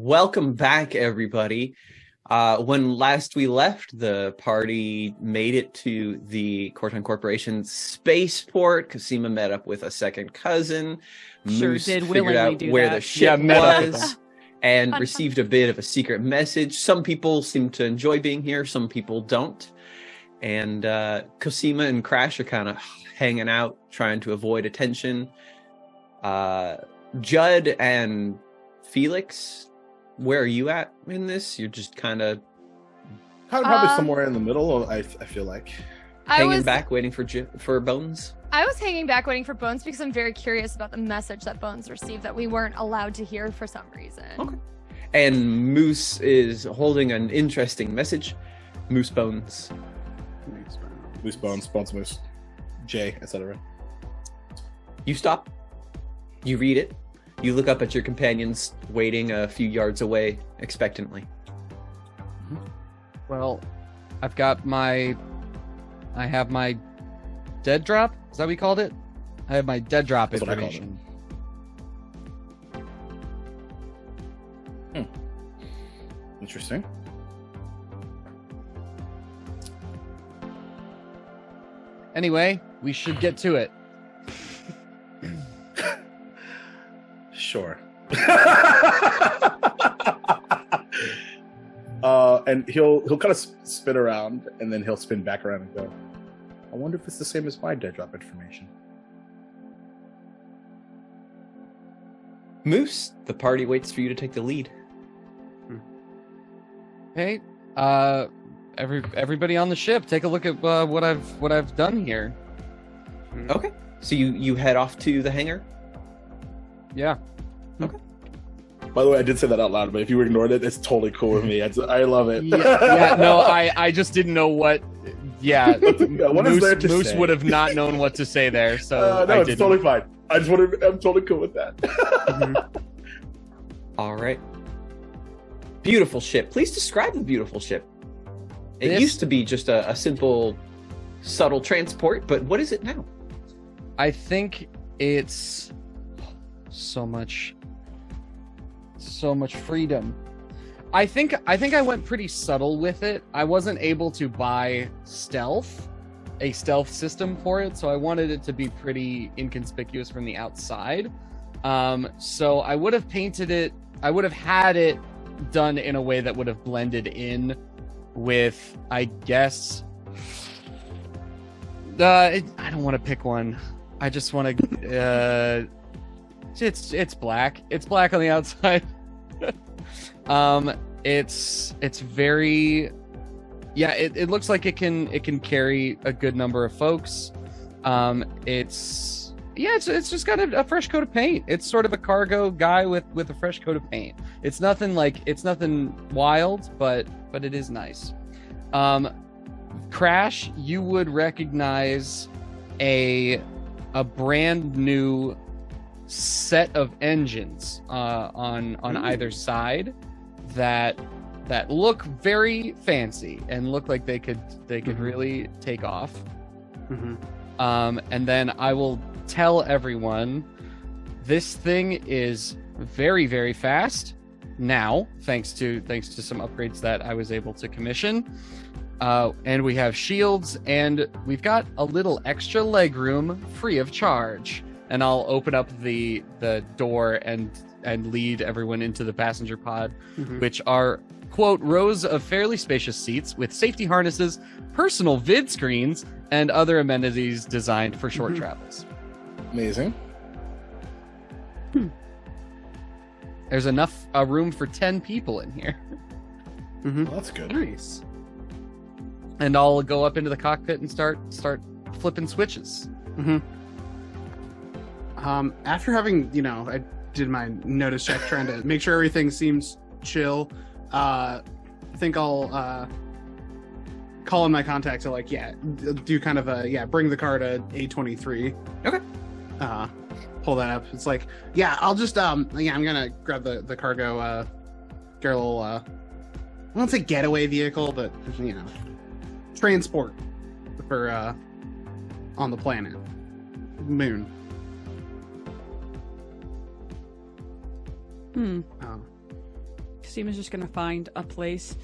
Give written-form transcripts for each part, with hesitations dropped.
Welcome back, everybody. When last we left, the party made it to the Corton Corporation's spaceport. Cosima met up with a second cousin. Sure Moose did figured out where the ship was and received a bit of a secret message. Some people seem to enjoy being here, some people don't. And Cosima and Crash are kind of hanging out, trying to avoid attention. Judd and Felix, where are you at in this? You're just kind of probably somewhere in the middle. I feel like hanging back, waiting for Bones. I was hanging back, waiting for Bones because I'm very curious about the message that Bones received that we weren't allowed to hear for some reason. Okay. And Moose is holding an interesting message. Moose Bones, Bones, Moose, J, etc. You stop. You read it. You look up at your companions, waiting a few yards away, expectantly. Well, I have my dead drop? Is that what we called it? I have my dead drop information. Interesting. Anyway, we should get to it. Sure. And he'll kind of spin around, and then he'll spin back around and go, I wonder if it's the same as my dead drop information. Moose, the party waits for you to take the lead. Hey, everybody on the ship, take a look at what I've done here. Okay. So you head off to the hangar? Yeah. Okay. By the way, I did say that out loud, but if you ignored it, it's totally cool with me. I love it. Yeah, no, I just didn't know what. Yeah, what is there to Moose say? would have not known what to say there, so no, I it's didn't. totally fine. I'm totally cool with that. All right. Beautiful ship. Please describe the beautiful ship. It used to be just a simple, subtle transport, but what is it now? I think it's so much freedom. I think I went pretty subtle with it. I wasn't able to buy a stealth system for it, so I wanted it to be pretty inconspicuous from the outside. So I would have painted it, I would have had it done in a way that would have blended in with, I guess, I don't want to pick one. I just want to, it's black. It's black on the outside. It's very, yeah, it looks like it can carry a good number of folks. It's just got a fresh coat of paint. It's sort of a cargo guy with a fresh coat of paint. It's nothing wild, but it is nice. Crash, you would recognize a brand new set of engines on either side that look very fancy and look like they could really take off. And then I will tell everyone this thing is very, very fast now, thanks to some upgrades that I was able to commission. And we have shields, and we've got a little extra legroom free of charge. And I'll open up the door and lead everyone into the passenger pod, which are, quote, rows of fairly spacious seats with safety harnesses, personal vid screens, and other amenities designed for short travels. Amazing. There's enough room for 10 people in here. Well, that's good. Nice. And I'll go up into the cockpit and start flipping switches. After having, I did my notice check trying to make sure everything seems chill. I think I'll call in my contact to do kind of a bring the car to A23. Okay. Pull that up. It's like, I'll just I'm gonna grab the cargo get a little I won't say getaway vehicle, but transport for on the planet moon. Casima's just gonna find a place,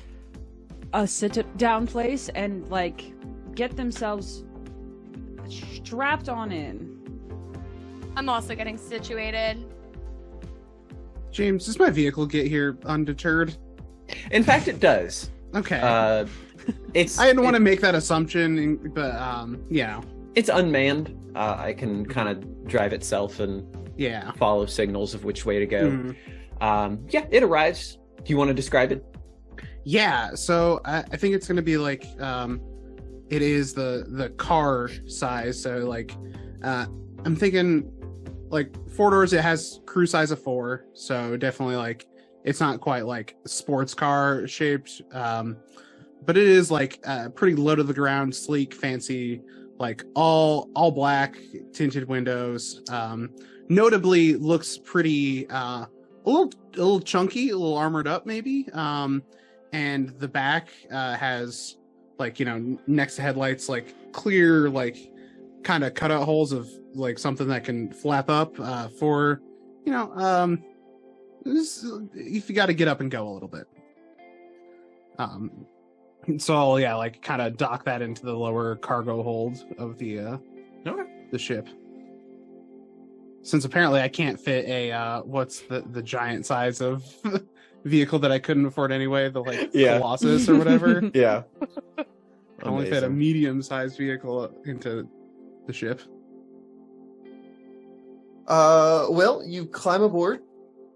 a sit-down place, and like get themselves strapped on in. I'm also getting situated. James, does my vehicle get here undeterred? In fact, it does. Okay. I didn't want to make that assumption, but it's unmanned. I can kind of drive itself and follow signals of which way to go. It arrives. Do you want to describe it? Yeah, so I think it's going to be like it is the car size. So like I'm thinking like 4 doors. It has crew size of 4, so definitely like it's not quite like sports car shaped, but it is like pretty low to the ground, sleek, fancy, like all black tinted windows. Notably looks pretty a little chunky, a little armored up maybe. And the back has like, next to headlights, like clear, like kind of cutout holes of like something that can flap up for, if you got to get up and go a little bit. So I'll like kind of dock that into the lower cargo hold of the ship. Since apparently I can't fit a what's the giant size of vehicle that I couldn't afford anyway, the Colossus or whatever. Yeah. I only fit a medium-sized vehicle into the ship. Well, you climb aboard,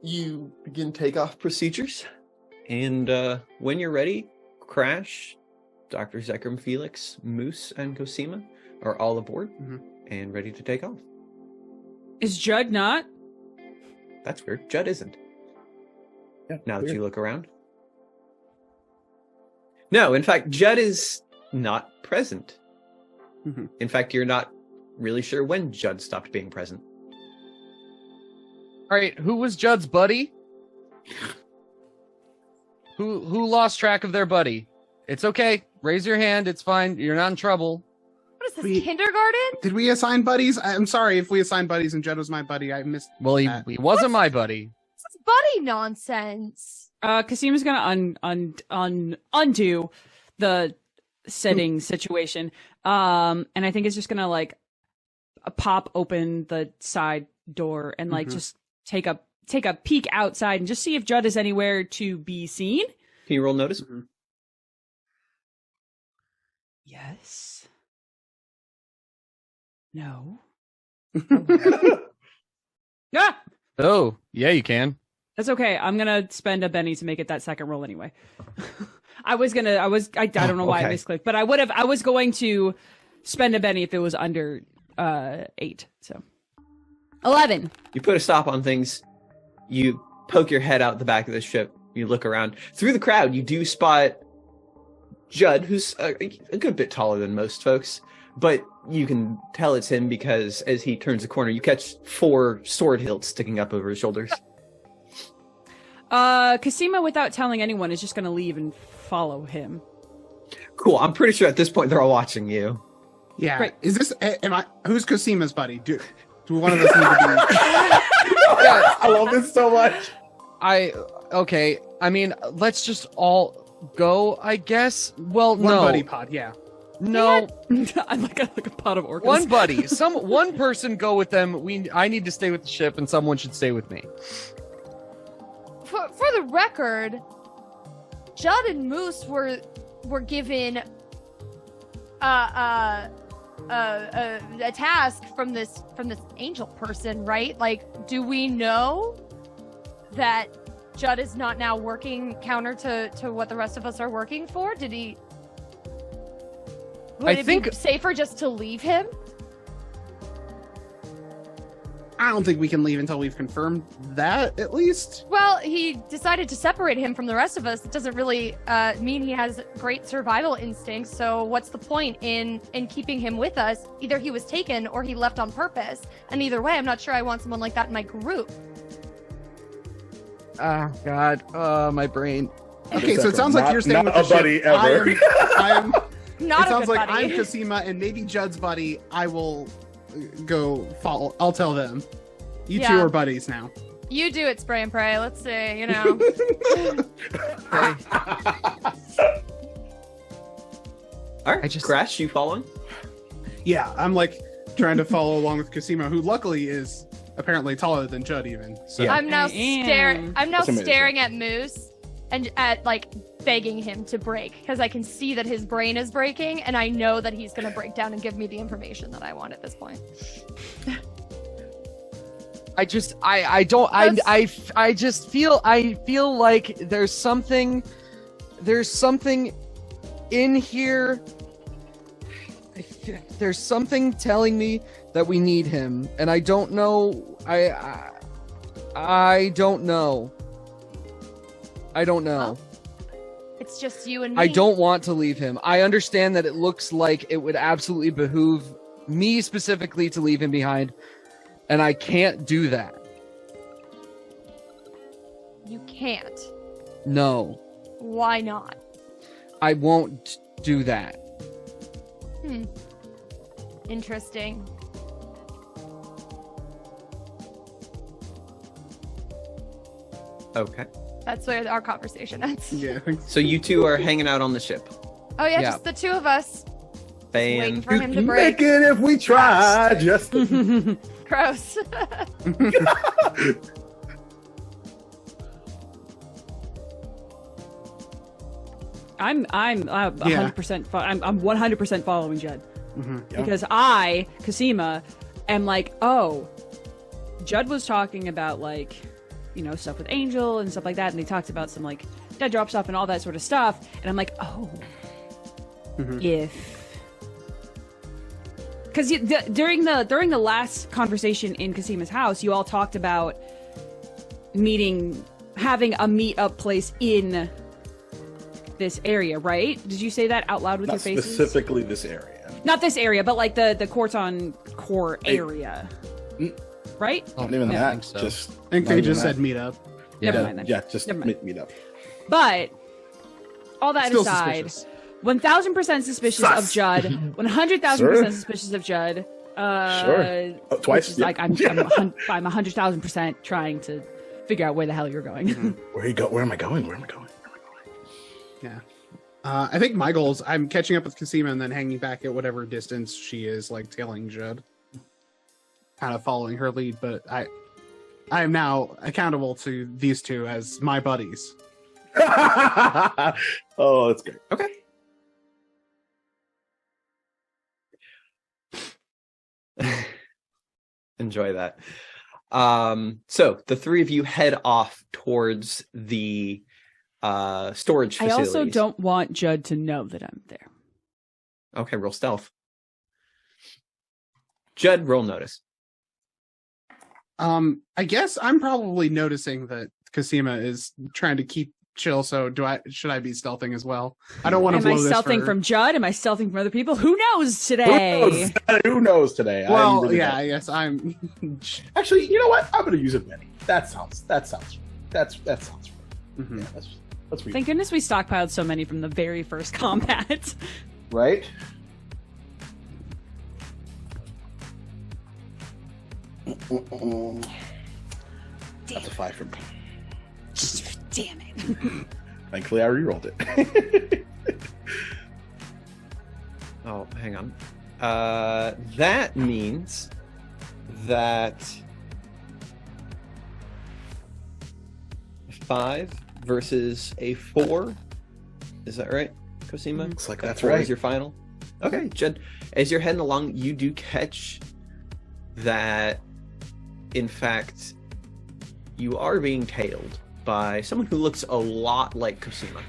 you begin takeoff procedures, and when you're ready, Crash, Dr. Zekrom, Felix, Moose, and Cosima are all aboard and ready to take off. Is Judd not? That's weird. Judd isn't. Yeah, now that you look around. No, in fact, Judd is not present. In fact, you're not really sure when Judd stopped being present. All right, who was Judd's buddy? Who lost track of their buddy? It's okay. Raise your hand. It's fine. You're not in trouble. What is this, kindergarten? Did we assign buddies? I'm sorry if we assigned buddies and Judd was my buddy. I missed. Well, he wasn't my buddy. This is buddy nonsense. Casima's gonna undo the setting situation. And I think it's just gonna like pop open the side door and like just take a peek outside and just see if Judd is anywhere to be seen. Can you roll notice? Yes. No. Ah! Oh, yeah, you can. That's okay. I'm gonna spend a Benny to make it that second roll anyway. I don't know why I misclicked, but I was going to spend a Benny if it was under 8. So 11. You put a stop on things. You poke your head out the back of the ship. You look around. Through the crowd, you do spot Judd, who's a good bit taller than most folks, but you can tell it's him because as he turns the corner, you catch 4 sword hilts sticking up over his shoulders. Cosima, without telling anyone, is just going to leave and follow him. Cool. I'm pretty sure at this point they're all watching you. Yeah. Right. Is this? Who's Cosima's buddy? Do one of us need to be? Yeah, I love this so much. Okay. I mean, let's just all go, I guess. Well, One no. buddy pod. Yeah. No. I'm like a pot of orcas. One buddy. One person go with them. I need to stay with the ship, and someone should stay with me. For the record, Judd and Moose were given a task from this angel person, right? Like, do we know that Judd is not now working counter to what the rest of us are working for? Did he? Would it be safer just to leave him? I don't think we can leave until we've confirmed that, at least. Well, he decided to separate him from the rest of us. It doesn't really mean he has great survival instincts, so what's the point in keeping him with us? Either he was taken or he left on purpose. And either way, I'm not sure I want someone like that in my group. Oh, God. My brain. Okay, so it sounds like you're staying with the a buddy ever. I am Not it a sounds good like buddy. I'm Cosima and maybe Judd's buddy. I will go follow. I'll tell them. You two Yeah. are buddies now. You do it, Spray and Pray. Let's see, you know. All right, Crash, you following? Yeah, I'm like trying to follow along with Cosima, who luckily is apparently taller than Judd even. So Yeah. I'm now That's amazing. staring at Moose and at like begging him to break because I can see that his brain is breaking and I know that he's gonna break down and give me the information that I want at this point. I just feel like there's something in here. There's something telling me that we need him, and I don't know. I don't know. Well, it's just you and me. I don't want to leave him. I understand that it looks like it would absolutely behoove me specifically to leave him behind, and I can't do that. You can't. No. Why not? I won't do that. Interesting. Okay. That's where our conversation ends. yeah, So you two are hanging out on the ship. Oh yeah, Yeah. just the two of us. Waiting for him to Make break. it if we try. Just Gross. I'm 100%. I'm 100% following Judd Yeah. because I, Cosima, am like, oh, Judd was talking about like, you know, stuff with Angel and stuff like that, and they talked about some like dead drop stuff and all that sort of stuff, and I'm like, oh, if. Because during the last conversation in Cosima's house, you all talked about having a meet-up place in this area, right? Did you say that out loud with not your faces? specifically this area. Not this area, but like the Corton core area, right? Not even I that. think so. Just I think not they even just that. said meet up. Never mind then. Yeah, just Never mind. meet up. But all that Still aside, suspicious. 1,000% suspicious of Sus. Judd. 100,000% Sure. suspicious of Judd. Sure. Oh, twice. Which is Yeah. like I'm 100,000% trying to figure out where the hell you're going. Where you go? Where am I going? Yeah. I think my goal is I'm catching up with Cosima and then hanging back at whatever distance she is, like tailing Judd. Kind of following her lead, but I am now accountable to these two as my buddies. Oh, that's great. Okay. Enjoy that. So the three of you head off towards the storage I facilities. also don't want Judd to know that I'm there. Okay, roll stealth. Judd, roll notice. I guess I'm probably noticing that Cosima is trying to keep chill, so should I be stealthing as well? I don't want to Am I blow this stealthing for... from Judd? Am I stealthing from other people? Who knows today? Who knows today? I Well, really yeah, don't. I guess I'm Actually, you know what? I'm going to use a mini. That sounds. That sounds right. Mhm. Yeah, that's Thank goodness we stockpiled so many from the very first combat. right. That's a 5 for me. Damn it. Thankfully, I rerolled it. Oh, hang on. That means that 5 versus a 4. Is that right, Cosima? Looks like That that's 4 right. is your final. Okay, Judd. As you're heading along, you do catch that, in fact, you are being tailed by someone who looks a lot like Cosima.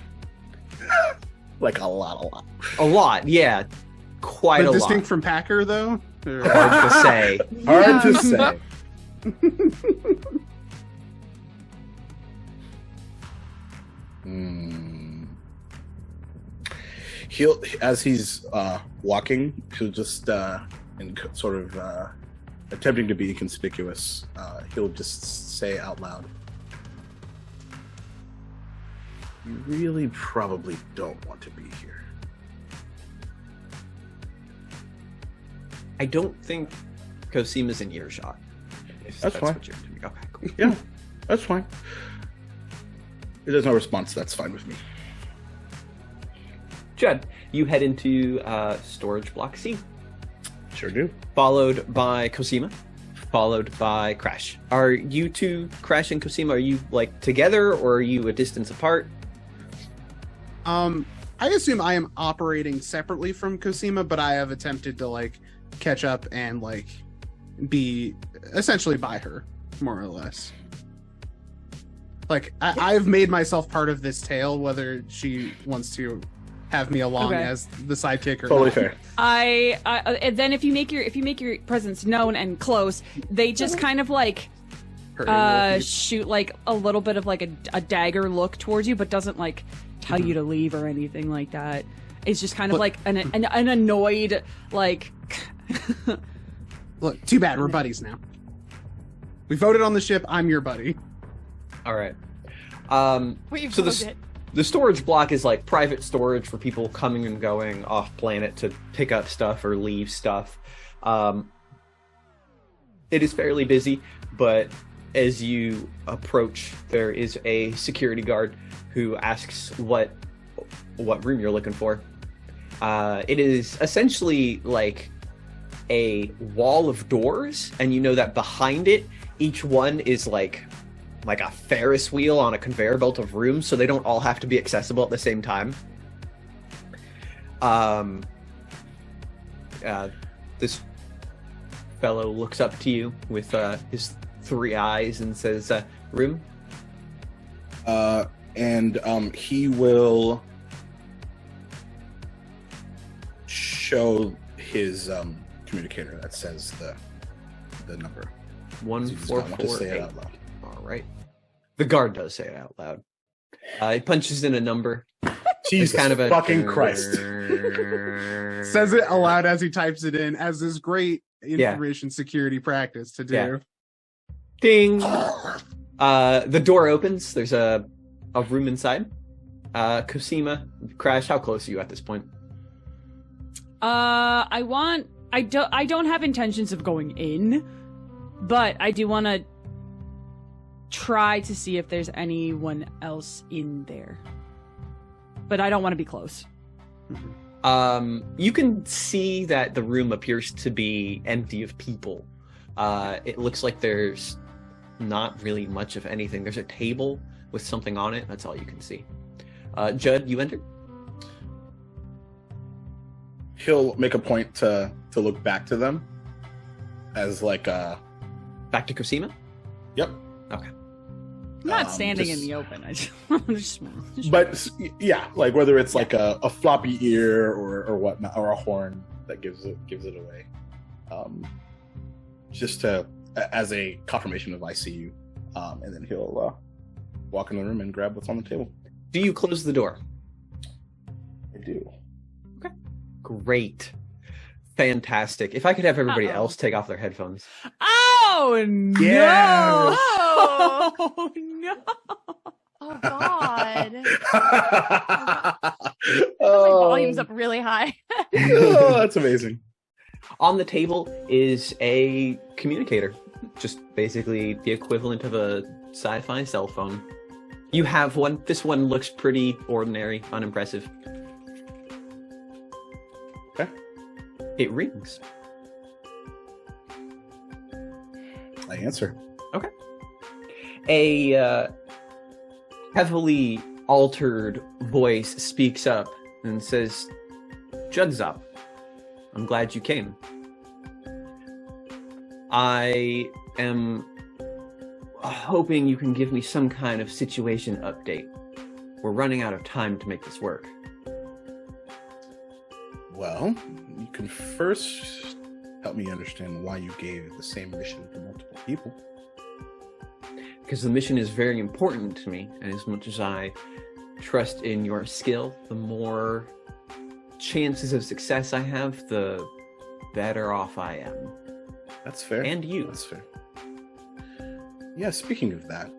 Like a lot. A lot, yeah. Quite but a distinct lot. from Packer though. Or- Hard to say. Hard to say. He'll, as he's walking, he'll just sort of attempting to be conspicuous. He'll just say out loud, "You really probably don't want to be here." I don't think Cosima's in earshot. If That's that's fine. what you're doing. Okay, cool. Yeah. That's fine. If there's no response, that's fine with me. Judd, you head into storage block C. Sure do. Followed by Cosima, followed by Crash. Are you two, Crash and Cosima, are you like together or are you a distance apart? I assume I am operating separately from Cosima, but I have attempted to like catch up and like be essentially by her, more or less. Like I've made myself part of this tale, whether she wants to have me along as the sidekick or Totally not. fair. And then if you make your presence known and close, they just kind of like shoot like a little bit of like a dagger look towards you, but doesn't like tell you to leave or anything like that. It's just kind of like an annoyed like. Look, too bad we're buddies now. We voted on the ship. I'm your buddy. All right. We've So voted. the storage block is like private storage for people coming and going off planet to pick up stuff or leave stuff. It is fairly busy, but as you approach, there is a security guard who asks what room you're looking for. It is essentially like a wall of doors, and you know that behind it, each one is like a Ferris wheel on a conveyor belt of rooms, so they don't all have to be accessible at the same time. This fellow looks up to you with his 3 eyes and says, room? And he will show his communicator that says the number. He does not want to say it 1448. out loud. All right. The guard does say it out loud. He punches in a number. Jesus kind of a fucking Christ. Says it aloud as he types it in, as is great information security practice to do. Yeah. Ding. The door opens. There's a room inside. Cosima, Crash, how close are you at this point? I don't have intentions of going in, but I do want to try to see if there's anyone else in there. But I don't want to be close. You can see that the room appears to be empty of people. It looks like there's not really much of anything. There's a table with something on it. That's all you can see. Judd, you enter? He'll make a point to look back to them as like Back to Cosima? Yep. Okay. I'm not standing in just- the open. I just But yeah, like whether it's like a floppy ear or whatnot, or a horn that gives it away, just to as a confirmation of I see you, and then he'll walk in the room and grab what's on the table. Do you close the door? I do. Great. Fantastic. If I could have everybody Uh-oh. else take off their headphones. Oh no! Yes! Oh no! Oh God. My Oh, volume's up really high. oh, that's amazing. On the table is a communicator. Just basically the equivalent of a sci-fi cell phone. You have one. This one looks pretty ordinary, unimpressive. Okay. It rings. I answer. A heavily altered voice speaks up and says, Judd's up. I'm glad you came. I am hoping you can give me some kind of situation update. We're running out of time to make this work. Well, you can first help me understand why you gave the same mission to multiple people. Because the mission is very important to me, and as much as I trust in your skill, the more chances of success I have, the better off I am. That's fair. And you. That's fair. Yeah, speaking of that,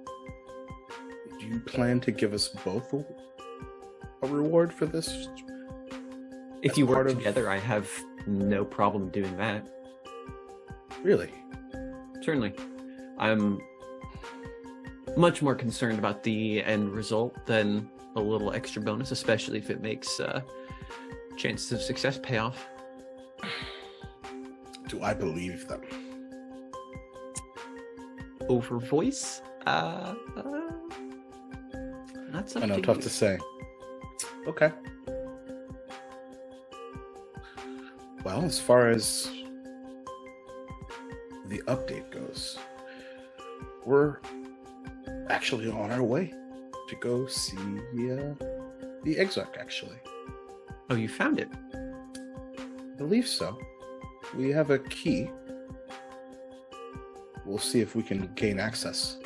do you plan to give us both a reward for this? If as you work part of- together, I have no problem doing that. Really? Certainly. I'm much more concerned about the end result than a little extra bonus, especially if it makes chances of success pay off. Do I believe them? Over voice? That's I know, tough to say. Okay. Well, as far as the update goes, we're actually on our way to go see the Exarch, actually. Oh, you found it? I believe so. We have a key. We'll see if we can gain access.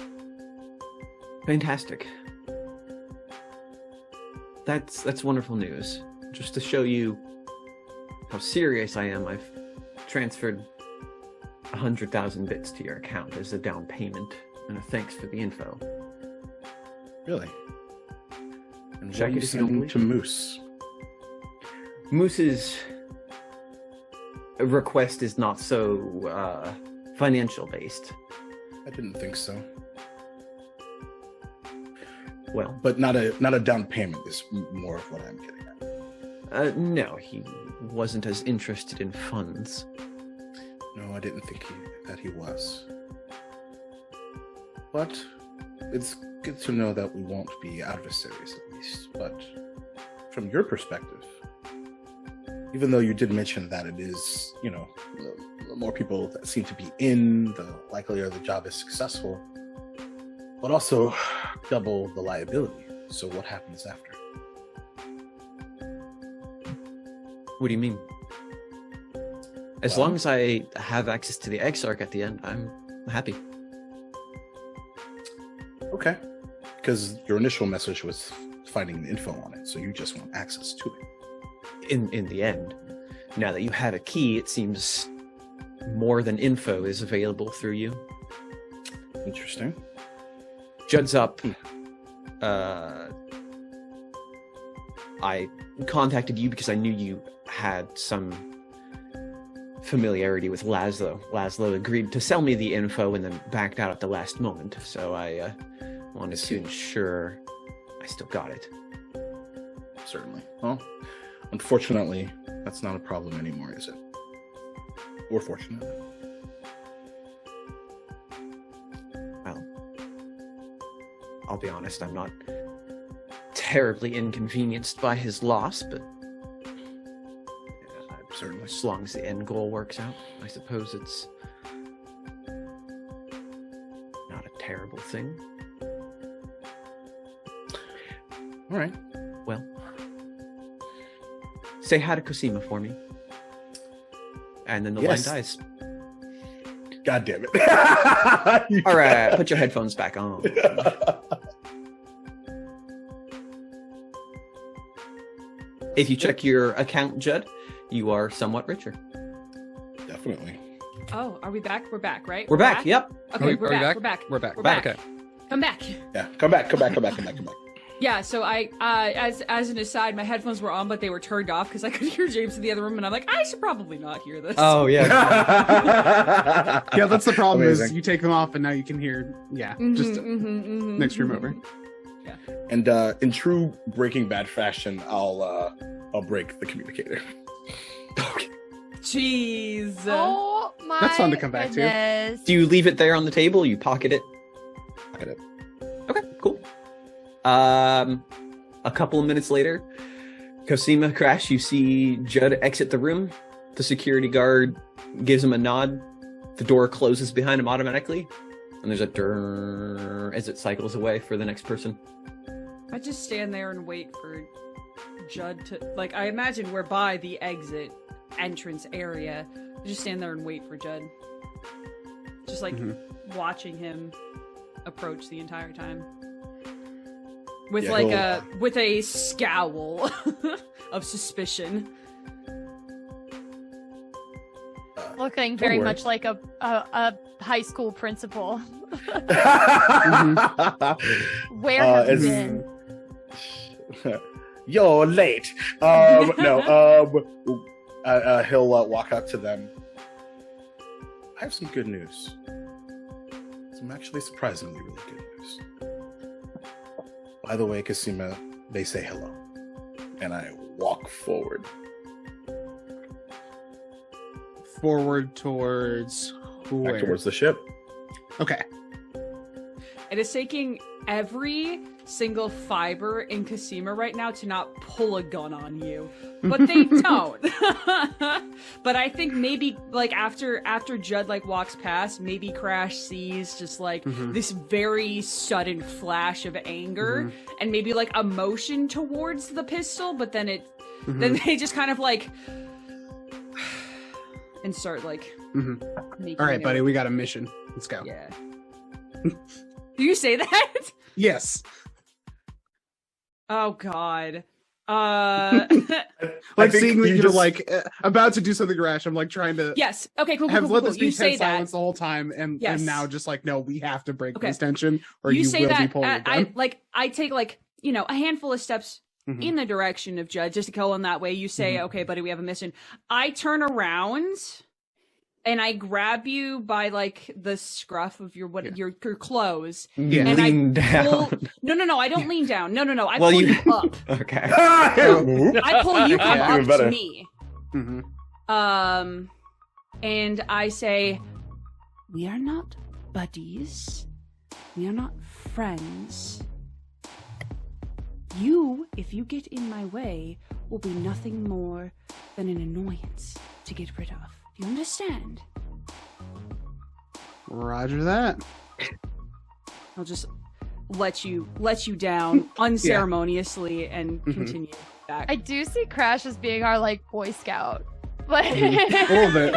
Fantastic. That's wonderful news. Just to show you how serious I am, I've transferred 100,000 bits to your account as a down payment and a thanks for the info. Really? And Check what are you it if you don't sending believe to me. Moose? Moose's request is not so financial based. I didn't think so. Well, But not a down payment is more of what I'm getting at. no, he wasn't as interested in funds. No, I didn't think that he was. But it's good to know that we won't be adversaries at least. But from your perspective, even though you did mention that it is, the more people that seem to be in, the likelier the job is successful, but also double the liability. So what happens after? What do you mean? As long as I have access to the Exarch at the end, I'm happy. Okay. Because your initial message was finding the info on it, so you just want access to it. In the end, now that you have a key, it seems more than info is available through you. Interesting. Judd's up. I contacted you because I knew you had some familiarity with Laszlo. Laszlo agreed to sell me the info and then backed out at the last moment, so I wanted to ensure I still got it. Certainly. Well, unfortunately, that's not a problem anymore, is it? Or fortunately. Well, I'll be honest, I'm not terribly inconvenienced by his loss, but Certainly. as long as the end goal works out, I suppose it's not a terrible thing. All right. Well, say hi to Cosima for me. And then the Yes. line dies. God damn it. All right, put your headphones back on. If you check your account, Judd, you are somewhat richer. Definitely. Oh, are we back? We're back, right? We're back. Yep. Okay, Are we're we back. back? We're back. We're back. Okay. Come back. Yeah. Come back. Yeah, so I, as an aside, my headphones were on, but they were turned off because I could hear James in the other room, and I'm like, I should probably not hear this. Oh, yeah. Yeah, that's the problem. Is Amazing. you take them off and now you can hear. Yeah, just next room over. And in true Breaking Bad fashion, I'll break the communicator. Jeez. Oh my That's fun to come back to. goodness. Do you leave it there on the table? Or you pocket it? Look at it. Okay, cool. A couple of minutes later, Cosima, Crash, you see Judd exit the room. The security guard gives him a nod. The door closes behind him automatically. And there's a durr as it cycles away for the next person. I just stand there and wait for Judd to, like, I imagine we're by the exit entrance area. I just stand there and wait for Judd. Just like watching him approach the entire time. With with a scowl of suspicion. Looking very worry. much like a high school principal. Where have you been? You're late. He'll walk up to them. I have some good news. some actually surprisingly really good news. By the way, Cosima, they say hello. And I walk forward. Forward towards where? Back towards the ship. Okay. It is taking every single fiber in Cosima right now to not pull a gun on you, but they don't. But I think maybe like after Judd like walks past, maybe Crash sees just like this very sudden flash of anger and maybe like emotion towards the pistol, but then then they just kind of like and start like making All right, buddy, it. we got a mission. Let's go. Yeah. Do you say that? Yes. Oh God. Like think seeing that you you're just- like about to do something rash. I'm like trying to Yes. Okay. Cool. have let this You be say tense that. silence the whole time, and Yes. now just like no, we have to break Okay. this tension, or You you say will be that. pulling a gun. I take like a handful of steps Mhm. in the direction of Judd just to go in that way. You say, "Okay, buddy, we have a mission." I turn around. And I grab you by like the scruff of your your clothes. You And lean down. No, I don't lean down. No. I Well, pull you- you up. Okay. I pull you come Yeah. up Even better. to me. And I say, "We are not buddies. We are not friends. You, if you get in my way, will be nothing more than an annoyance to get rid of. Do you understand?" Roger that. I'll just let you down unceremoniously and continue back. I do see Crash as being our like Boy Scout, but A little bit.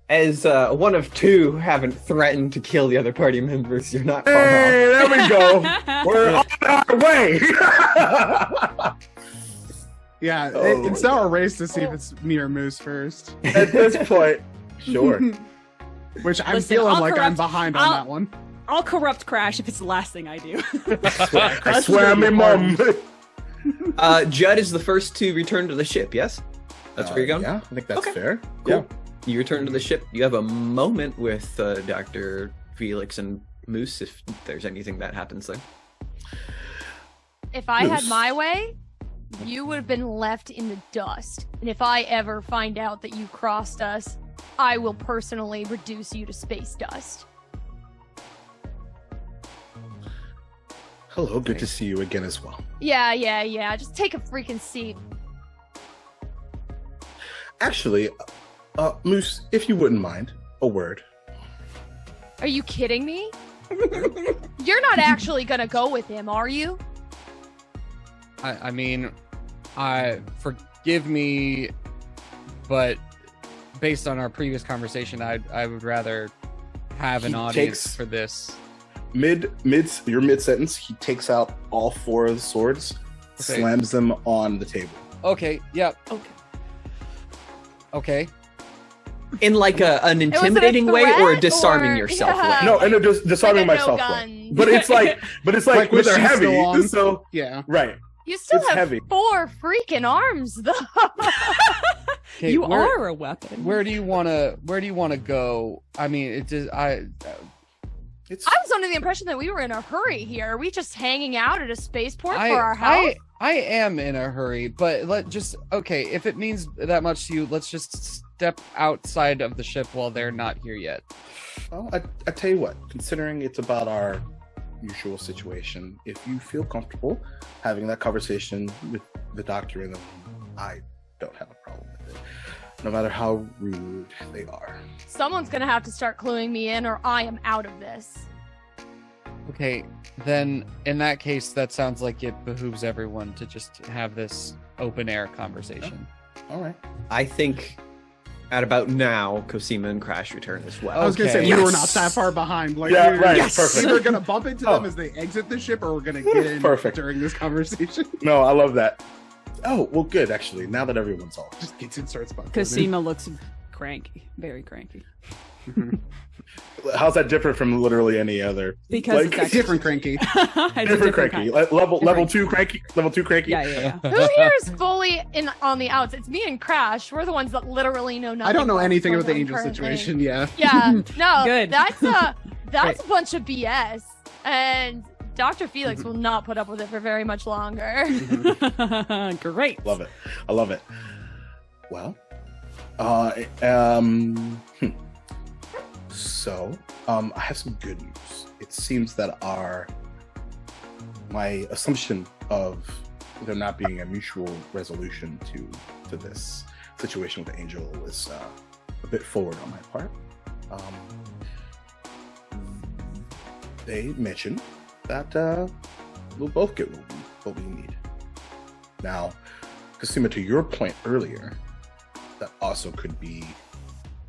As one of two haven't threatened to kill the other party members, you're not far off. Hey, there we go. We're on our way. Yeah, Oh. it's now a race to see if it's me or Moose first. At this point, sure. Which I'm Listen, feeling I'll like I'm corrupt- behind on I'll- that one. I'll corrupt Crash if it's the last thing I do. I swear I'm in mom. Judd is the first to return to the ship, yes? That's where you're going? Yeah, I think that's Okay. fair. Cool. You return to the ship. You have a moment with Dr. Felix and Moose, if there's anything that happens there. if I had Moose. my way, you would have been left in the dust. And if I ever find out that you crossed us, I will personally reduce you to space dust. Hello, good to see you again as well. Yeah. Just take a freaking seat. Actually, Moose, if you wouldn't mind, a word. Are you kidding me? You're not actually gonna go with him, are you? I mean, forgive me, but based on our previous conversation, I would rather have an He audience takes- for this. Your mid sentence, he takes out all four of the swords, Okay. slams them on the table. Okay, yep, Okay. okay. In like an Was it a intimidating way or a threat, disarming or- yourself yeah. way? No, and it just disarming Like a myself no-gun. way. But it's like Like but with they're she's heavy. still on. So Yeah. right. You still It's have heavy. 4 freaking arms, though. Okay, You where- are a weapon. Where do you wanna go? I mean, it just It's I was under the impression that we were in a hurry here. Are we just hanging out at a spaceport I, for our health? I am in a hurry, but okay, if it means that much to you, let's just step outside of the ship while they're not here yet. well, I tell you what, considering it's about our usual situation, if you feel comfortable having that conversation with the doctor in the room, I don't have a problem with it. No matter how rude they are. Someone's gonna have to start cluing me in, or I am out of this. Okay, then in that case, that sounds like it behooves everyone to just have this open air conversation. All right. I think at about now, Cosima and Crash return as well. I was gonna say Okay. we were Yes. not that far behind. Like, Yeah, we're right, Yes. perfect. Either gonna bump into them Oh. as they exit the ship, or we're gonna get in Perfect. during this conversation. No, I love that. Oh, well, good, actually. Now that everyone's all. Just gets in, starts bumping. Cosima looks cranky, very cranky. How's that different from literally any other? Because like, it's actually Different cranky. it's a different cranky. kind. Level 2 cranky. Level 2 cranky. Yeah. Who here is fully on the outs? It's me and Crash. We're the ones that literally know nothing. I don't know about anything what's about the going angel on currently. situation. Yeah. Yeah, no, Good. That's a bunch of BS, and Dr. Felix will not put up with it for very much longer. Great. Love it. I love it. Well, so I have some good news. It seems that my assumption of there not being a mutual resolution to this situation with Angel was a bit forward on my part. They mentioned that we'll both get what we need. Now, Cosima, to your point earlier, that also could be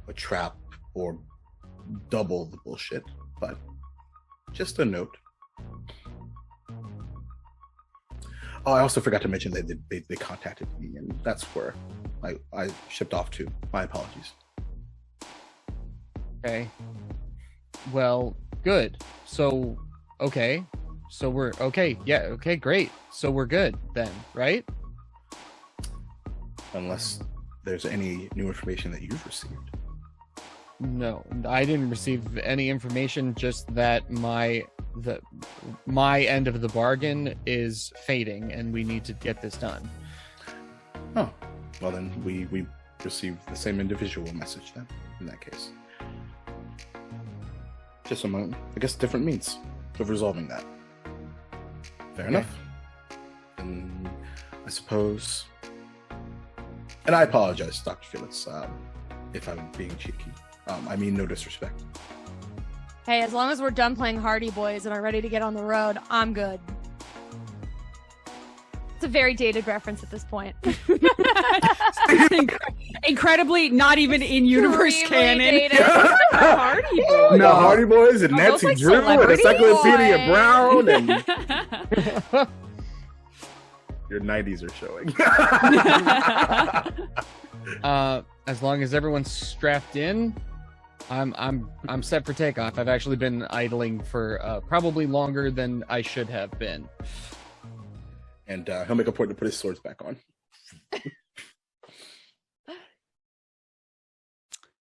a trap or double the bullshit, but just a note. Oh, I also forgot to mention that they contacted me, and that's where I shipped off to. My apologies. Okay. Well, good. So, okay. So we're okay. Yeah, okay, great. So we're good then, right? Unless there's any new information that you've received. No, I didn't receive any information, just that my end of the bargain is fading and we need to get this done. Oh, well then we received the same individual message then, in that case. Just among, I guess, different means of resolving that. Fair enough. And I suppose, and I apologize, Dr. Felix, if I'm being cheeky. I mean no disrespect. Hey, as long as we're done playing Hardy Boys and are ready to get on the road, I'm good. It's a very dated reference at this point. Incredibly not even in universe Extremely canon. dated. Hardy Boy. No, Hardy Boys and Are those Nancy like Drew and celebrity Encyclopedia boys? Brown and your 90s are showing. As long as everyone's strapped in, I'm set for takeoff. I've actually been idling for probably longer than I should have been. And he'll make a point to put his swords back on.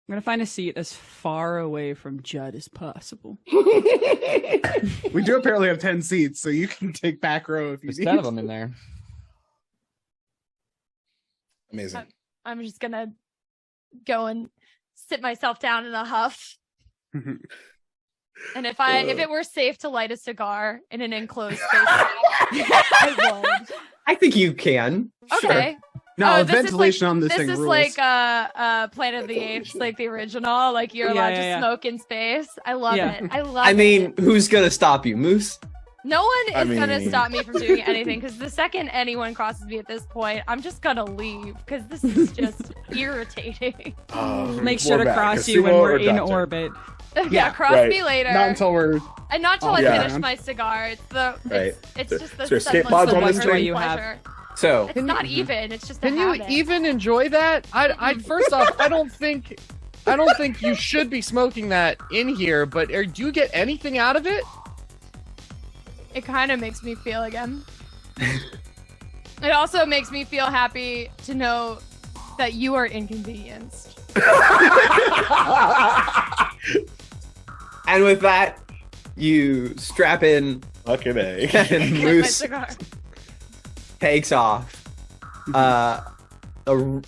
I'm gonna find a seat as far away from Judd as possible. We do apparently have 10 seats, so you can take back row if you There's need. 10 of them in there. Amazing. I'm just gonna go and sit myself down in a huff. And if it were safe to light a cigar in an enclosed space, I would. I think you can. Okay. No, Oh, this is ventilation on this This thing is rules. like Planet of the Apes, like the original. Like you're allowed to smoke in space. I love Yeah. it. I love I mean, it. who's gonna stop you, Moose? No one I is gonna mean- stop me from doing anything because the second anyone crosses me at this point, I'm just gonna leave because this is just irritating. Make sure to We're back. cross you when Cosimo we're or in Doctor? orbit. Yeah, cross Right. me later. Not until we're and not till Oh, I yeah. finish my cigar. It's the Right. it's So- just the so escape senseless pods on this pleasure. thing? You have. So It's not even. It's just a Can you habit. even enjoy that? I first off, I don't think you should be smoking that in here. But do you get anything out of it? It kind of makes me feel again. It also makes me feel happy to know that you are inconvenienced. and with that, you strap in Fucking A. and With my Moose cigar. takes off. A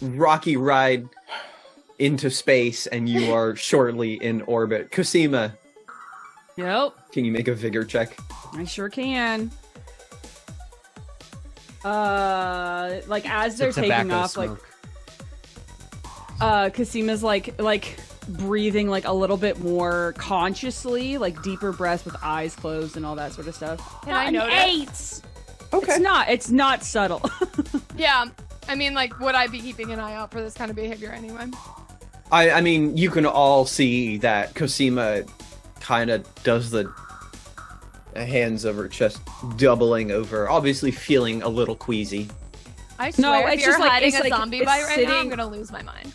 rocky ride into space, and you are shortly in orbit. Cosima, Yep, can you make a vigor check? I sure can. Like as they're taking off, like Cosima's like breathing like a little bit more consciously, like deeper breaths with eyes closed and all that sort of stuff. Can I notice? Okay. It's not subtle. Yeah. I mean, like, would I be keeping an eye out for this kind of behavior anyway? I mean, you can all see that Cosima kind of does the hands over chest, doubling over, obviously feeling a little queasy. I swear, if it's you're just like hiding it's a like zombie it's bite right now, I'm sitting- gonna lose my mind.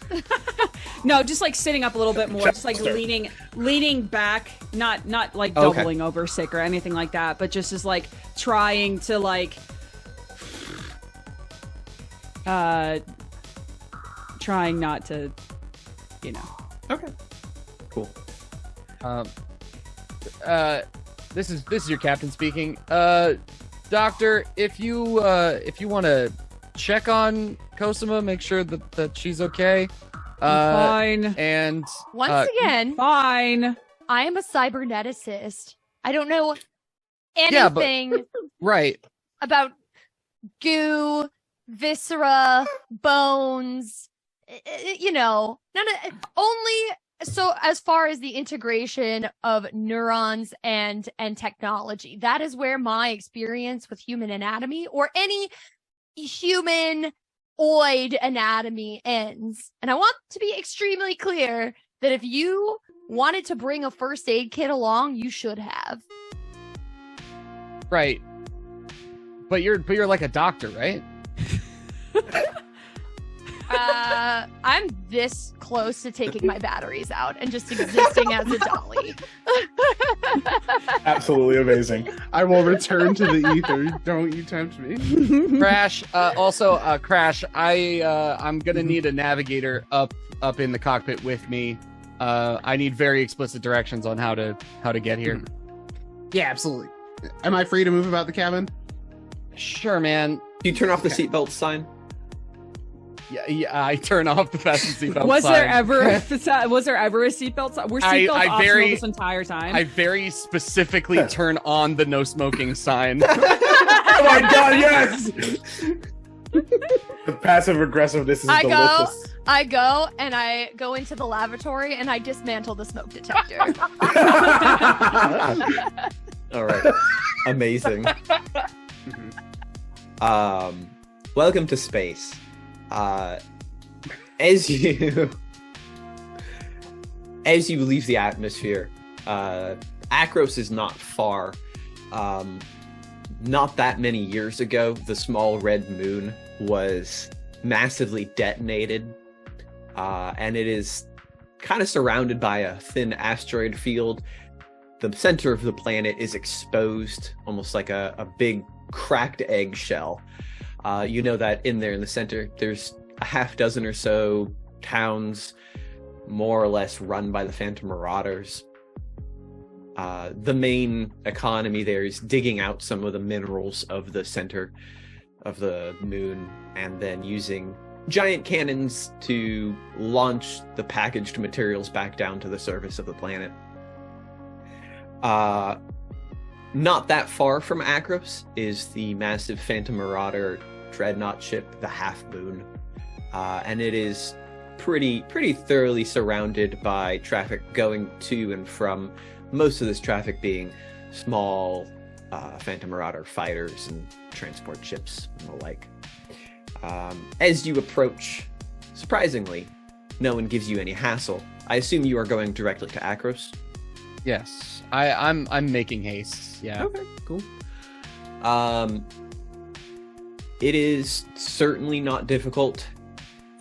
No, just like sitting up a little bit more, just like leaning back, not like Okay. doubling over sick or anything like that, but just as like trying to like trying not to, you know. Okay. Cool. This is your captain speaking. Doctor, if you want to check on Cosima, make sure that she's okay. Fine. And Once again, Fine. I am a cyberneticist. I don't know Yeah, but- anything right. about goo, viscera, bones. You know, only so as far as the integration of neurons and technology. That is where my experience with human anatomy or any humanoid anatomy ends. And I want to be extremely clear that if you wanted to bring a first aid kit along, you should have. Right. But you're like a doctor, right? I'm this close to taking my batteries out and just existing as a dolly. Absolutely amazing. I will return to the ether. Don't you tempt me. Crash. Crash. I'm gonna need a navigator up in the cockpit with me. I need very explicit directions on how to get here. Yeah, absolutely. Am I free to move about the cabin? Sure, man. Do you turn off the seatbelt sign? Yeah. I turn off the fasten seatbelt. Was sign. there ever a seatbelt sign? Were seatbelts optional this entire time? I very specifically turn on the no smoking sign. Oh my god, yes! The passive aggressiveness is delicious. I go and I go into the lavatory and I dismantle the smoke detector. All right. Amazing. Welcome to space. As you leave the atmosphere, Akros is not far. Not that many years ago, the small red moon was massively detonated, and it is kind of surrounded by a thin asteroid field. The center of the planet is exposed, almost like a big cracked eggshell. You know that in there in the center, there's a half dozen or so towns, more or less run by the Phantom Marauders. The main economy there is digging out some of the minerals of the center of the moon and then using giant cannons to launch the packaged materials back down to the surface of the planet. Not that far from Akros is the massive Phantom Marauder dreadnought ship, the Half Moon, and it is pretty thoroughly surrounded by traffic going to and from. Most of this traffic being small Phantom Marauder fighters and transport ships and the like. As you approach, surprisingly, no one gives you any hassle. I assume you are going directly to Akros. Yes, I'm making haste. Yeah. Okay, cool. It is certainly not difficult.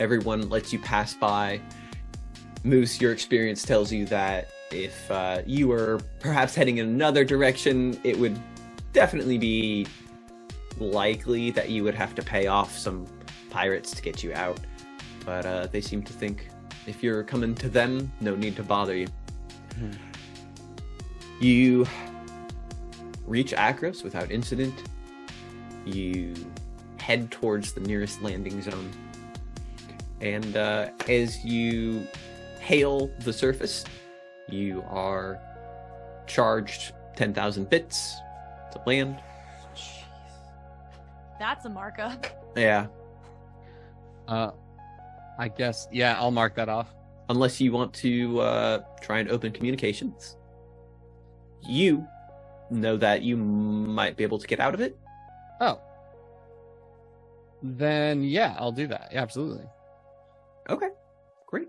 Everyone lets you pass by. Moose, your experience tells you that if you were perhaps heading in another direction, it would definitely be likely that you would have to pay off some pirates to get you out. But they seem to think if you're coming to them, no need to bother you. Hmm. You reach Akros without incident. You head towards the nearest landing zone. And as you hail the surface, you are charged 10,000 bits to land. That's a markup. Yeah. I guess, yeah, I'll mark that off. Unless you want to try and open communications. You know that you might be able to get out of it. Oh. Then, yeah, I'll do that. Yeah, absolutely. Okay, great.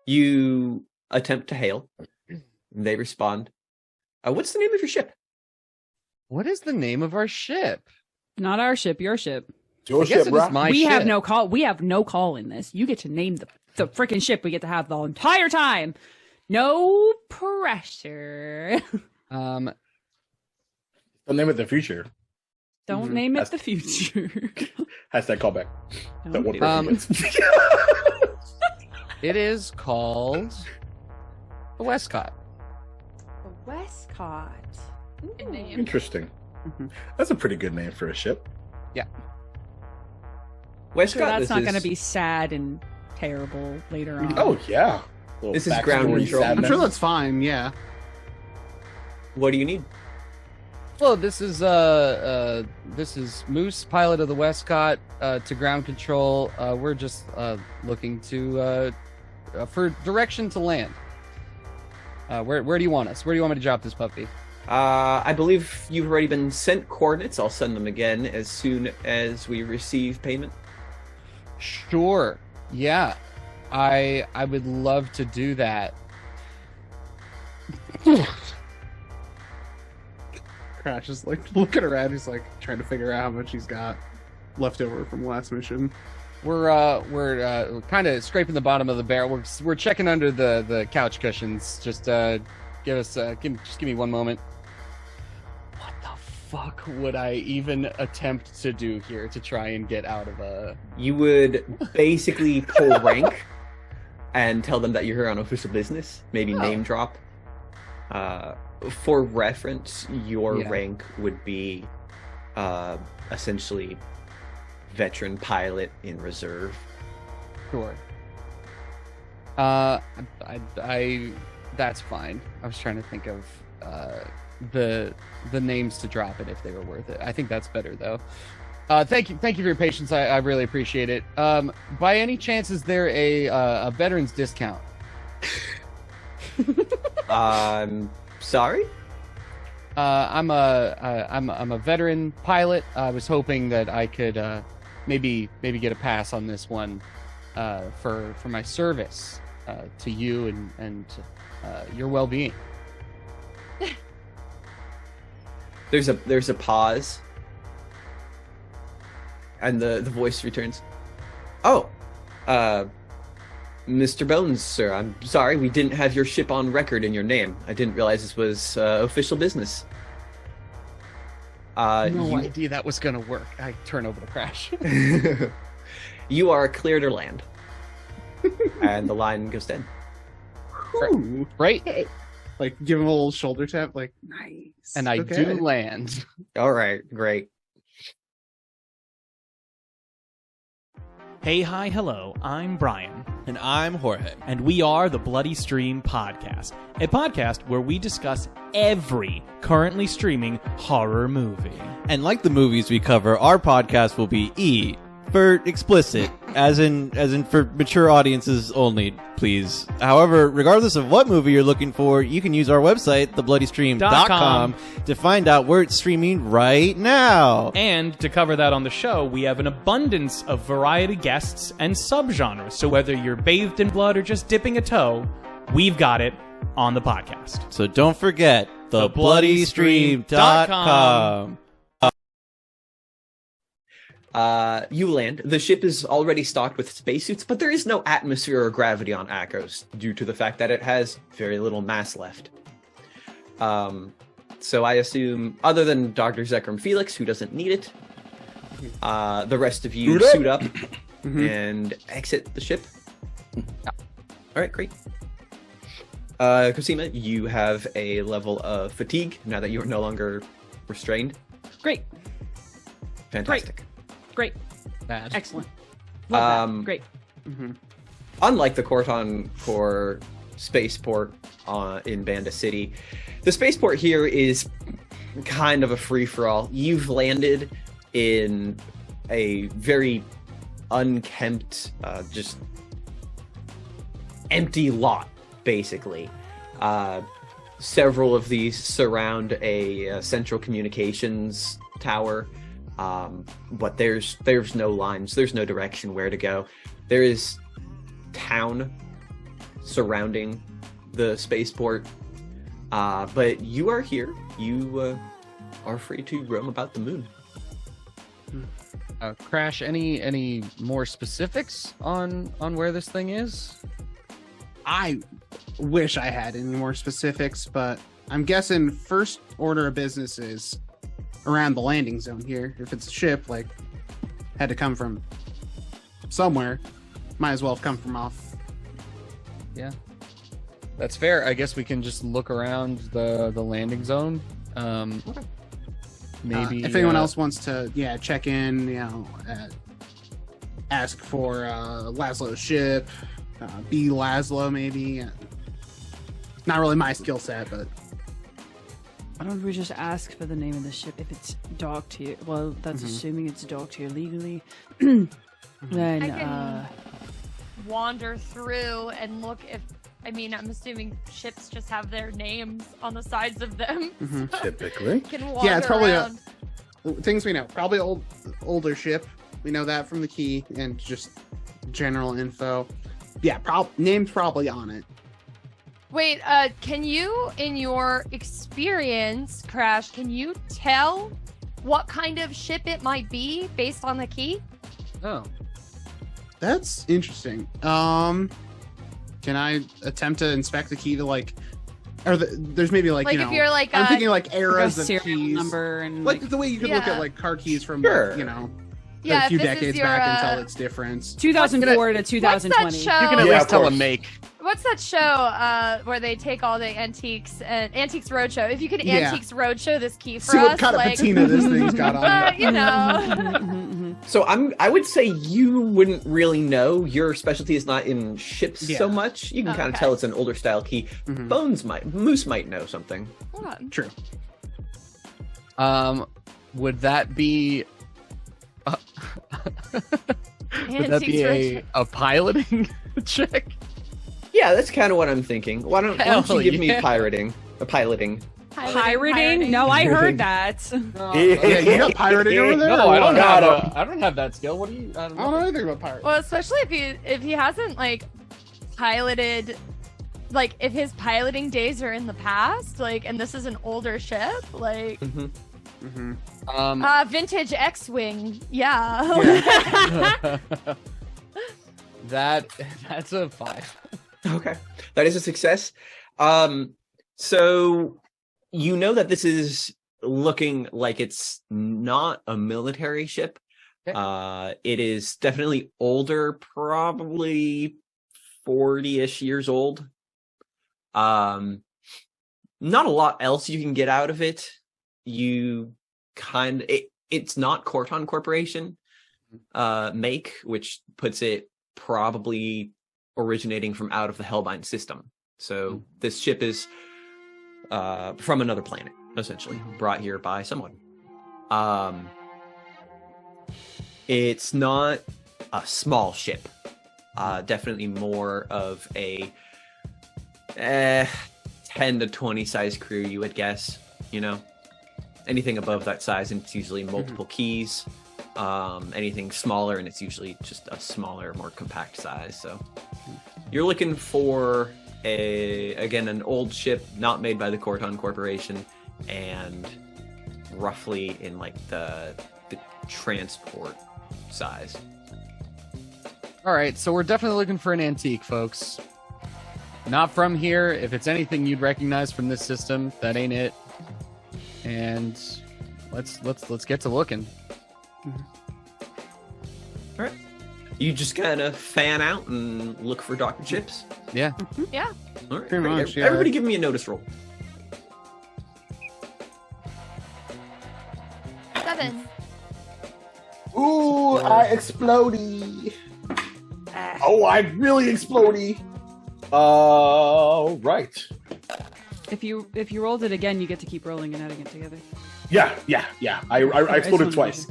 You attempt to hail. They respond. What's the name of your ship? What is the name of our ship? Not our ship, your ship. It's your ship, bro. We have no call. We have no call in this. You get to name the freaking ship we get to have the entire time. No pressure. Don't name it the future. Don't name it the future. Hashtag callback. That one person It is called the Westcott. The Westcott. Good name. Interesting. That's a pretty good name for a ship. Yeah. Westcott. So that's not going to be sad and terrible later on. Oh yeah. This is ground control. I'm sure that's fine. Yeah. What do you need? Well, this is Moose, pilot of the Westcott, to ground control. We're just looking to for direction to land. Where do you want us? Where do you want me to drop this puppy? I believe you've already been sent coordinates. I'll send them again as soon as we receive payment. Sure. Yeah. I would love to do that. Crash is like looking around. He's like trying to figure out how much he's got left over from last mission. We're kind of scraping the bottom of the barrel. We're checking under the couch cushions. Just give me one moment. What the fuck would I even attempt to do here to try and get out of a? You would basically pull rank and tell them that you're here on official business. Maybe name drop. For reference, your rank would be essentially veteran pilot in reserve. Sure. That's fine. I was trying to think of the names to drop it if they were worth it. I think that's better though. Thank you for your patience. I really appreciate it. By any chance, is there a veterans discount? Sorry? I'm a veteran pilot. I was hoping that I could maybe get a pass on this one for my service to you and your well-being. There's a pause, and the voice returns. Oh, Mr. Bones, sir, I'm sorry we didn't have your ship on record in your name. I didn't realize this was official business. No idea that was gonna work. I turn over to Crash. You are clear to land. And the line goes dead. Right? Like, give him a little shoulder tap, like, nice. And I do land. All right, great. Hey, hi, hello, I'm Brian. And I'm Jorge. And we are the Bloody Stream Podcast, a podcast where we discuss every currently streaming horror movie. And like the movies we cover, our podcast will be E for explicit, as in for mature audiences only, please. However, regardless of what movie you're looking for, you can use our website, thebloodystream.com, to find out where it's streaming right now. And to cover that on the show, we have an abundance of variety guests and subgenres. So whether you're bathed in blood or just dipping a toe, we've got it on the podcast. So don't forget, thebloodystream.com. You land. The ship is already stocked with spacesuits, but there is no atmosphere or gravity on Akros due to the fact that it has very little mass left. So I assume, other than Dr. Zekrom Felix, who doesn't need it, the rest of you suit up and exit the ship. All right, great. Cosima, you have a level of fatigue now that you are no longer restrained. Great. Fantastic. Great. Bad. Excellent. Love that. Great. Unlike the Corton Core spaceport in Banda City, the spaceport here is kind of a free-for-all. You've landed in a very unkempt, just empty lot, basically. Several of these surround a central communications tower. But there's no lines, there's no direction where to go. There is town surrounding the spaceport, but you are here. You are free to roam about the moon. Crash, any more specifics on where this thing is? I wish I had any more specifics, but I'm guessing first order of business is around the landing zone here. If it's a ship, like, had to come from somewhere, might as well have come from off. Yeah, that's fair. I guess we can just look around the landing zone. Maybe if anyone else wants to, check in, ask for Laszlo's ship, be Laszlo maybe. Not really my skill set, but Why don't we just ask for the name of the ship if it's docked here? Well, that's assuming it's docked here legally. Then, I can wander through and look if. I mean, I'm assuming ships just have their names on the sides of them. So Typically. can wander it's probably around. things we know. Probably older ship. We know that from the key and just general info. Yeah, name's probably on it. Wait, can you, in your experience, Crash, can you tell what kind of ship it might be based on the key? Oh, That's interesting. Can I attempt to inspect the key to there's maybe Like if you're like I'm thinking like a eras of serial keys, number and like the way you could look Yeah. at like car keys from Sure. Yeah, a few if this is decades your, back and tell its difference. 2004 to 2020. What's that show? you can at Yeah, least of tell a course. make. What's that show where they take all the antiques and Antiques Roadshow? If you could Antiques Roadshow this key for See what us, kind of patina this thing's got on it. you know. So I would say you wouldn't really know. Your specialty is not in ships Yeah. so much. You can kind of Okay. tell it's an older style key. Mhm. Moose might know something. Hold on. True. Would that be? Would that be Antiques a piloting check? Yeah, that's kind of what I'm thinking. Why don't Hell you give me yeah. piloting? Pirating? Pirating? No, I heard that. Yeah, you got pirating over there? No, or I don't what? have. I don't have that skill. What do you? I don't I don't know know. anything about pirates. Well, especially if he hasn't piloted, if his piloting days are in the past, and this is an older ship, vintage X-wing, yeah. That's a 5. Okay, that is a success. So you know that this is looking like it's not a military ship. Okay. It is definitely older, probably 40-ish years old. Not a lot else you can get out of it. It's not Corton Corporation make, which puts it probably originating from out of the Helbine system. So this ship is from another planet, essentially, brought here by someone. It's not a small ship. Definitely more of a 10 to 20 size crew, you would guess. Anything above that size, and it's usually multiple keys. Anything smaller, and it's usually just a smaller, more compact size. So you're looking for an old ship, not made by the Corton Corporation, and roughly in the transport size. All right, so we're definitely looking for an antique, folks. Not from here. If it's anything you'd recognize from this system, that ain't it. And let's get to looking. All right. You just kind of fan out and look for doctor ships. Yeah. Yeah. All right. Pretty great. much, yeah. Everybody, give me a notice roll. 7. Ooh, I explodey. Oh, I really explodey. Right. If you rolled it again, you get to keep rolling and adding it together. Yeah. I exploded twice.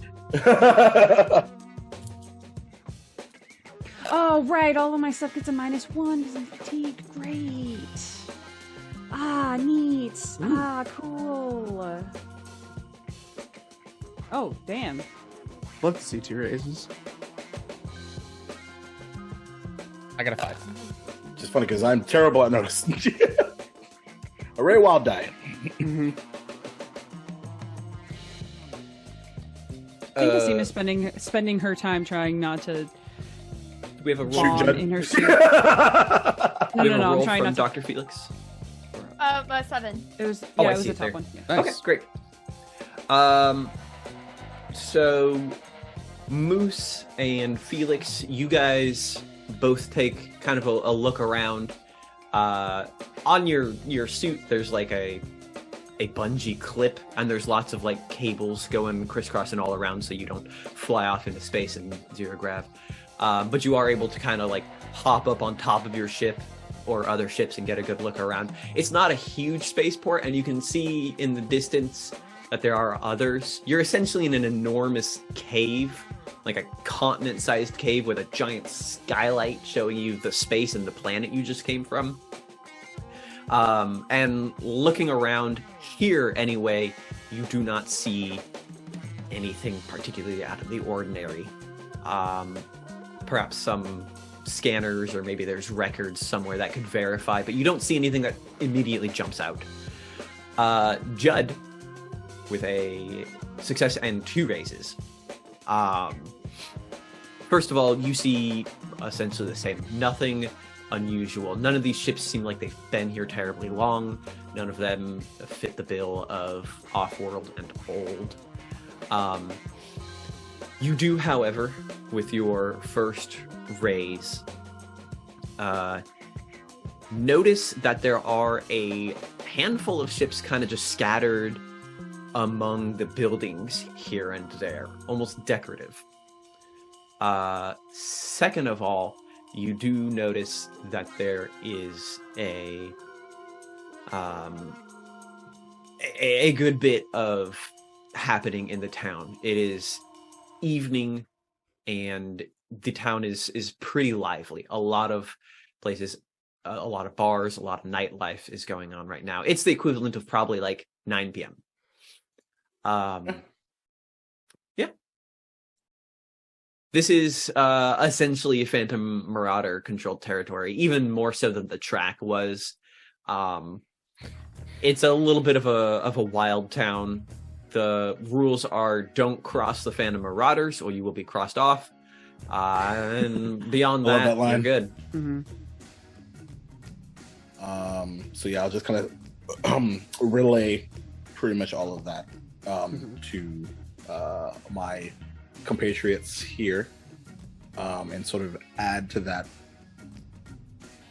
Oh, right. All of my stuff gets a -1 because I'm fatigued. Great. Ah, neat. Ah, cool. Oh, damn. Love to see 2 raises. I got a 5. Just funny because I'm terrible at notice. A very wild die. think Casima's spending her time trying not to we have a bomb Judd. in her suit. we have a no, roll I'm trying from not to. Dr. Felix. 7. It was Oh, yeah, I it was see a it top there. one. Yeah. Nice. Okay, great. So Moose and Felix, you guys both take kind of a look around. On your suit, there's like a bungee clip, and there's lots of like cables going crisscrossing all around, so you don't fly off into space in zero grav. But you are able to kind of like hop up on top of your ship or other ships and get a good look around. It's not a huge spaceport, and you can see in the distance that there are others. You're essentially in an enormous cave, like a continent-sized cave with a giant skylight showing you the space and the planet you just came from. And looking around here anyway, you do not see anything particularly out of the ordinary. Perhaps some scanners, or maybe there's records somewhere that could verify, but you don't see anything that immediately jumps out. Judd, with a success and 2 raises. First of all, you see essentially the same. Nothing unusual. None of these ships seem like they've been here terribly long. None of them fit the bill of off-world and old. You do, however, with your first raise, notice that there are a handful of ships kind of just scattered among the buildings here and there, almost decorative. Second of all, you do notice that there is a good bit of happening in the town. It is evening, and the town is pretty lively. A lot of places, a lot of bars, a lot of nightlife is going on right now. It's the equivalent of probably like 9 p.m. Yeah. This is essentially a Phantom Marauder controlled territory, even more so than the track was. It's a little bit of a wild town. The rules are don't cross the Phantom Marauders or you will be crossed off. And beyond that you're good. Mm-hmm. So yeah, I'll just kind of relay pretty much all of that to my compatriots here, and sort of add to that.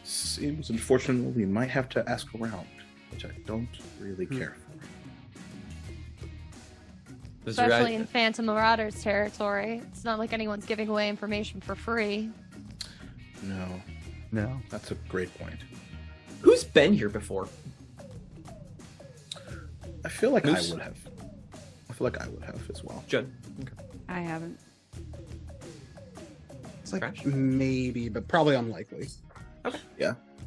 Seems unfortunately we might have to ask around, which I don't really care for. Especially in Phantom Marauders territory. It's not like anyone's giving away information for free. No, that's a great point. Who's been here before? I feel like Moose? I would have. I feel like I would have as well. Judd. Okay. I haven't. It's like Crash? maybe, but probably unlikely.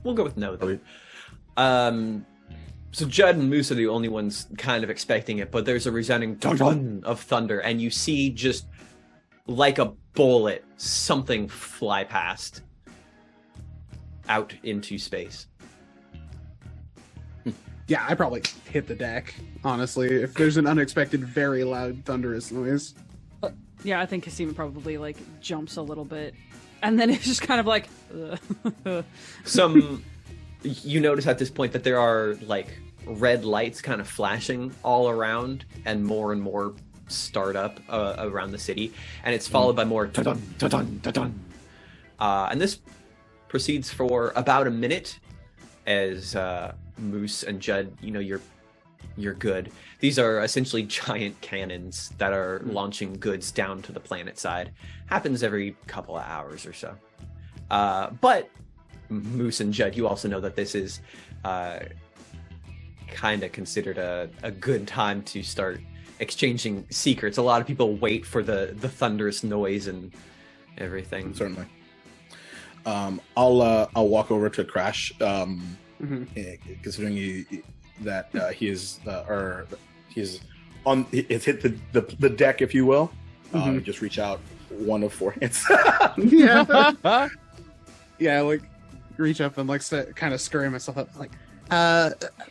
We'll go with no then. So Judd and Moose are the only ones kind of expecting it, but there's a resounding dun-dun of thunder, and you see just like a bullet, something fly past out into space. Yeah, I probably hit the deck, honestly, if there's an unexpected, very loud, thunderous noise. Yeah, I think Casima probably like jumps a little bit, and then it's just kind of like. You notice at this point that there are like red lights kind of flashing all around, and more start up around the city, and it's followed by more dun dun dun dun. And this proceeds for about a minute as Moose and Judd, you're good. These are essentially giant cannons that are launching goods down to the planet side. Happens every couple of hours or so. But Moose and Judd, you also know that this is kind of considered a good time to start exchanging secrets. A lot of people wait for the thunderous noise and everything. Certainly. I'll walk over to Crash, considering he's hit the deck, if you will. Just reach out one of 4 hands. Yeah. Yeah, like reach up and like kind of scurry myself up, like,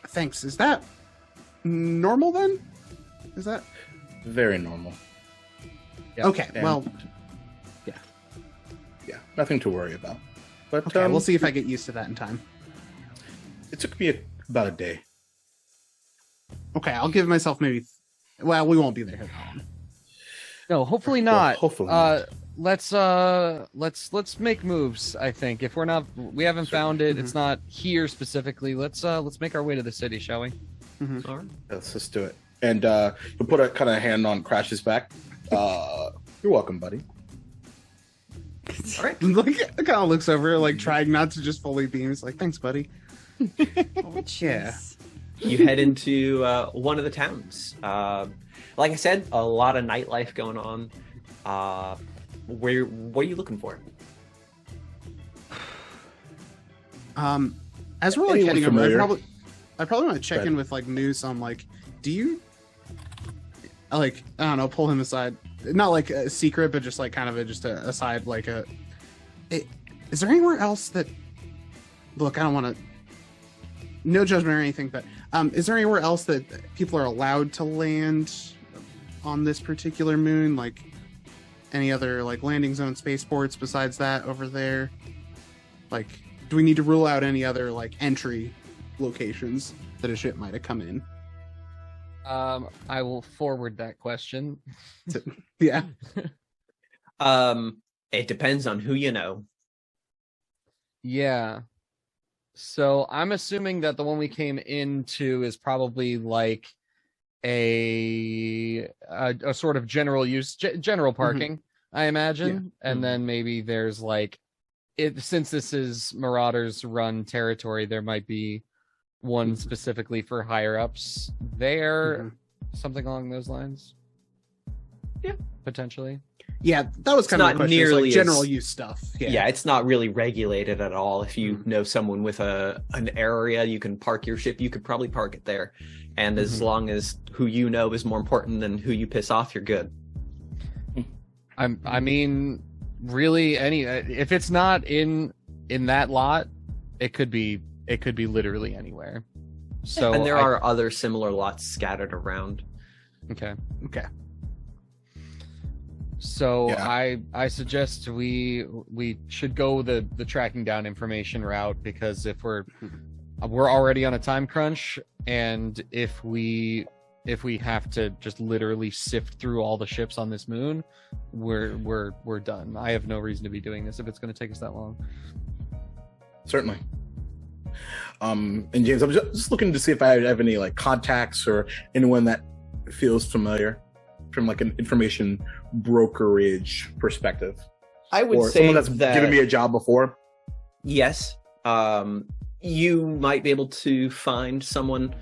thanks. Is that normal then? Is that Very normal. Yeah. Okay, And- well, Yeah, nothing to worry about. But okay, we'll see if I get used to that in time. It took me about a day. Okay, I'll give myself maybe. Well, we won't be there that long. No, hopefully Well, not. hopefully not. Let's make moves. I think if we haven't found it. It's not here specifically. Let's make our way to the city, shall we? Let's just do it. And you'll put a kind of hand on Crash's back. You're welcome, buddy. All right. Like, it kind of looks over, like trying not to just fully beam. It's like, thanks, buddy. Oh, Yeah. jeez. You head into one of the towns. Like I said, a lot of nightlife going on. What are you looking for? As we're like Anyone heading over, familiar? I probably want to check Right. in with like Moose on like, do you like, I don't know, pull him aside, not like a secret, but just like kind of just a aside, like is there anywhere else that, look, I don't want to, no judgment or anything, but is there anywhere else that people are allowed to land on this particular moon? Like any other like landing zone spaceports besides that over there? Like, do we need to rule out any other like entry locations that a ship might have come in? I will forward that question. Yeah. It depends on who you know. Yeah. So I'm assuming that the one we came into is probably like a sort of general use, general parking, I imagine. Yeah. And then maybe there's like, since this is Marauders run territory, there might be one specifically for higher ups there, something along those lines. Yeah, potentially. Yeah, that was kind of not the question. nearly Like general as- use stuff. Yeah, it's not really regulated at all. If you know someone with an area you can park your ship, you could probably park it there. And as long as who you know is more important than who you piss off, you're good. I mean, really, if it's not in that lot, it could be literally anywhere. So And there are other similar lots scattered around. Okay. Yeah. So I suggest we should go the tracking down information route, because if we're already on a time crunch, and if we have to just literally sift through all the ships on this moon, we're done. I have no reason to be doing this if it's going to take us that long. Certainly. And James, I'm just looking to see if I have any like contacts or anyone that feels familiar from like an information brokerage perspective. I would Or say someone that's that given me a job before. yes, you might be able to find someone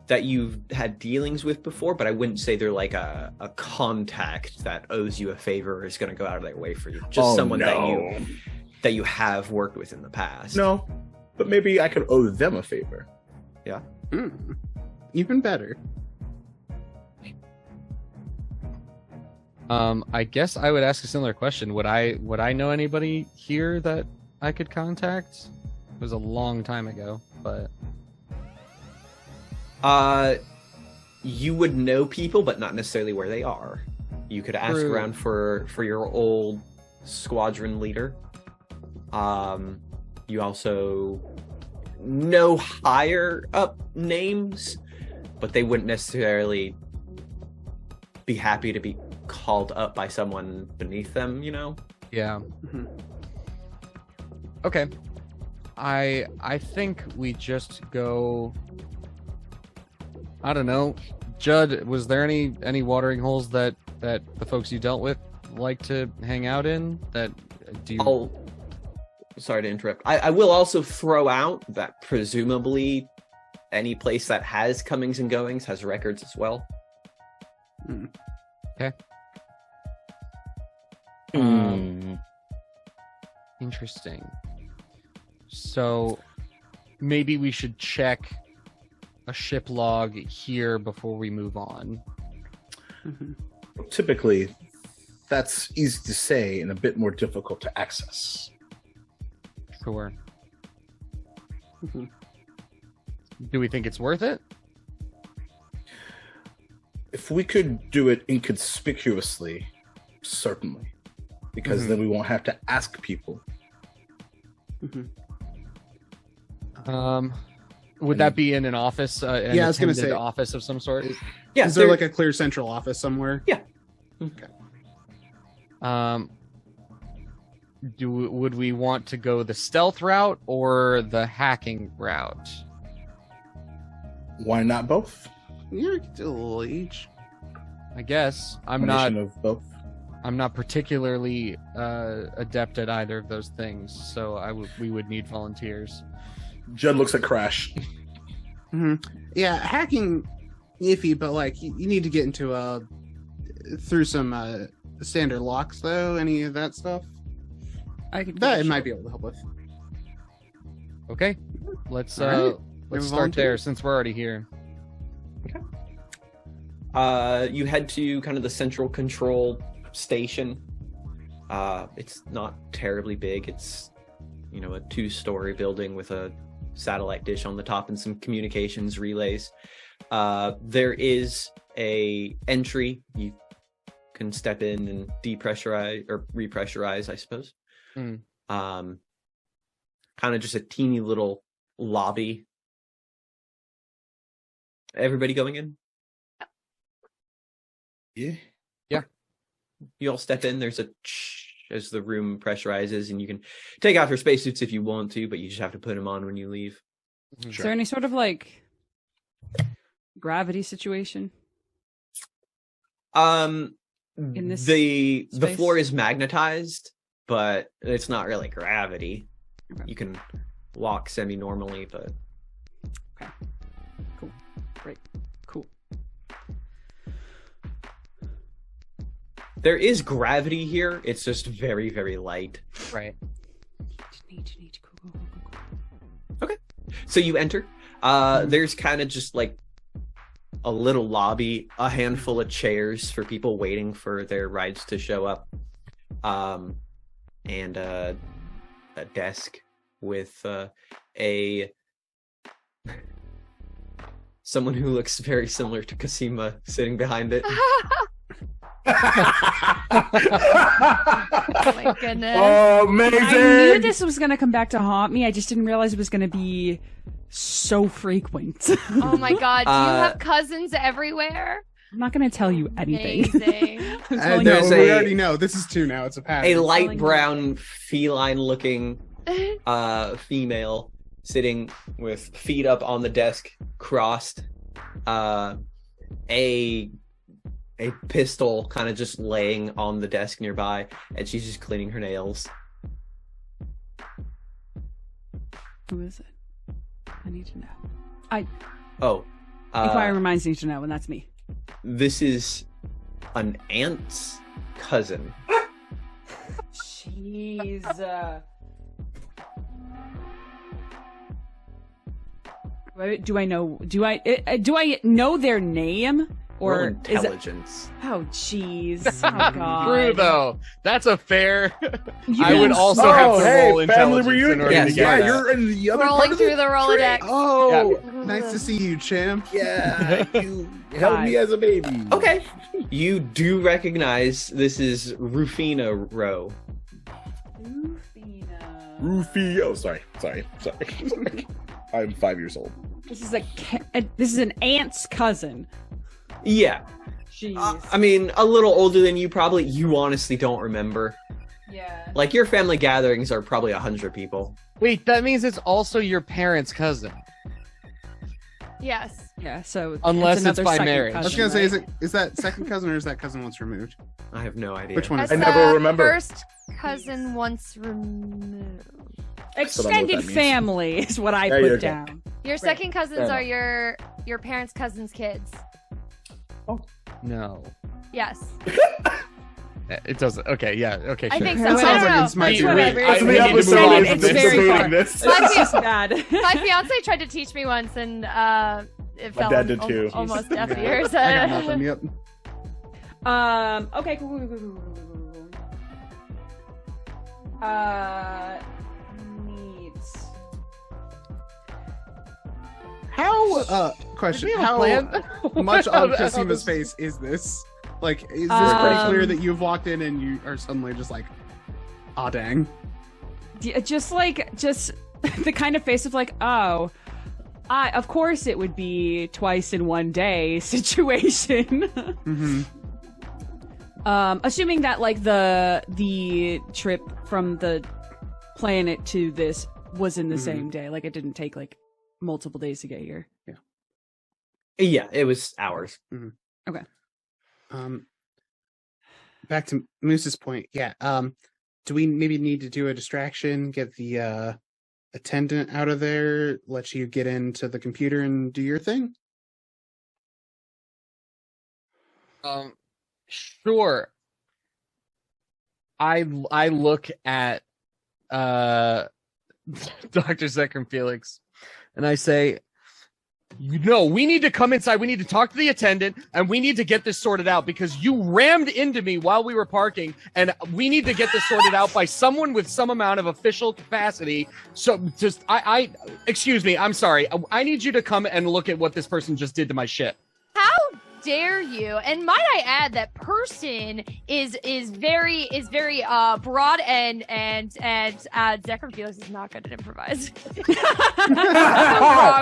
that you've had dealings with before, but I wouldn't say they're like a contact that owes you a favor or is going to go out of their way for you. Just someone that you have worked with in the past. No, but maybe I could owe them a favor. Yeah. Even better. I guess I would ask a similar question. Would I know anybody here that I could contact? It was a long time ago, but you would know people, but not necessarily where they are. You could ask True. around for your old squadron leader. You also know higher up names, but they wouldn't necessarily be happy to be called up by someone beneath them, you know? yeah. Okay. I think we just go. I don't know. Judd, was there any watering holes that the folks you dealt with like to hang out in? That do you? Sorry to interrupt. I will also throw out that presumably any place that has comings and goings has records as well. Okay. Interesting. So maybe we should check a ship log here before we move on. Typically, that's easy to say and a bit more difficult to access. Sure. Do we think it's worth it? If we could do it inconspicuously Certainly. Because then we won't have to ask people. Would that be in an office? Yeah, I was going to say office of some sort. Yeah, is there like a clear central office somewhere? Yeah. Okay. Would we want to go the stealth route or the hacking route? Why not both? Yeah, we could do a little each. I guess Combination of both. I'm not particularly adept at either of those things, so we would need volunteers. Judd looks at Crash. Yeah, hacking iffy, but like you need to get into through some standard locks though. Any of that stuff? That it might be able to help with. Okay, let's All right. let's start there since we're already here. Okay. You head to kind of the central control station. It's not terribly big. It's, a 2-story building with a satellite dish on the top and some communications relays. There is a entry. You can step in and depressurize or repressurize, I suppose. Kind of just a teeny little lobby. Everybody going in? Yeah. You all step in. There's a as the room pressurizes, and you can take out your spacesuits if you want to, but you just have to put them on when you leave. Is there any sort of like gravity situation? In this the space? floor is magnetized, but it's not really gravity. Okay. You can walk semi-normally, but Okay. Cool. Great. Cool. there is gravity here. It's just very, very light. Right. So you enter. There's kind of just like a little lobby, a handful of chairs for people waiting for their rides to show up, and a desk with someone who looks very similar to Cosima sitting behind it. Oh my goodness. Oh, amazing! I knew this was going to come back to haunt me. I just didn't realize it was going to be so frequent. Oh my god, do you have cousins everywhere? I'm not going to tell you anything. Amazing. I'm telling No, There's we a- already know. This is 2 now. It's a pattern. A light telling brown feline-looking female sitting with feet up on the desk, crossed. A pistol kind of just laying on the desk nearby, and she's just cleaning her nails. Who is it? I need to know. Inquiring minds need to know, and that's me. This is an aunt's cousin. Jeez. Do I know their name? Roll Or is it... intelligence. Oh, jeez. Oh, God. True though. That's a fair. You I would guys- also have to roll family intelligence in reunion. order Yes, to get Yeah, that. you're in the other Rolling part of through the the Rolodex. Oh, nice to see you, champ. Yeah, you held me as a baby. Okay. You do recognize this is Rufina Rowe. Rufy. Oh, sorry. I'm 5 years old. This is an aunt's cousin. Yeah. Jeez. I mean, a little older than you probably. You honestly don't remember. Yeah. Like, your family gatherings are probably 100 people. Wait, that means it's also your parents' cousin. Yes. Yeah, so Unless another it's by second marriage. I was cousin, gonna say, right? is that second cousin or is that cousin once removed? I have no idea. Which one is That's it? I never the remember. First cousin once removed. Extended means. family is what I There you put go. down. Your second cousins Fair are your parents' cousins' kids. No. Yes. It doesn't. Okay, yeah. Okay, I sure. think so. That I sounds don't like know. it's my It's weird. whatever. That's We the need to episode say is it. It's this very debating far. this. It's just bad. My fiance tried to teach me once, and it My fell dad on did too. almost deaf Yeah. ears. I got nothing. Yep. Okay, cool. Needs. How? Question. we have a How plan? much of How Cosima's this- face is this? Like, is this pretty clear that you've walked in and you are suddenly just like, ah, dang? Just the kind of face of like, oh, of course it would be twice in one day situation. Mm-hmm. Assuming that like the trip from the planet to this was in the same day, like it didn't take like multiple days to get here. Yeah, it was hours. Mm-hmm. Okay. Back to Moose's point. Yeah. Do we maybe need to do a distraction? Get the attendant out of there. Let you get into the computer and do your thing. Sure. I look at Dr. Zekrom Felix and I say, no, we need to come inside. We need to talk to the attendant and we need to get this sorted out because you rammed into me while we were parking and we need to get this sorted out by someone with some amount of official capacity. So just, excuse me, I'm sorry. I need you to come and look at what this person just did to my shit. How dare you? And might I add that person is very broad and Zekrom Felix is not good at improvise.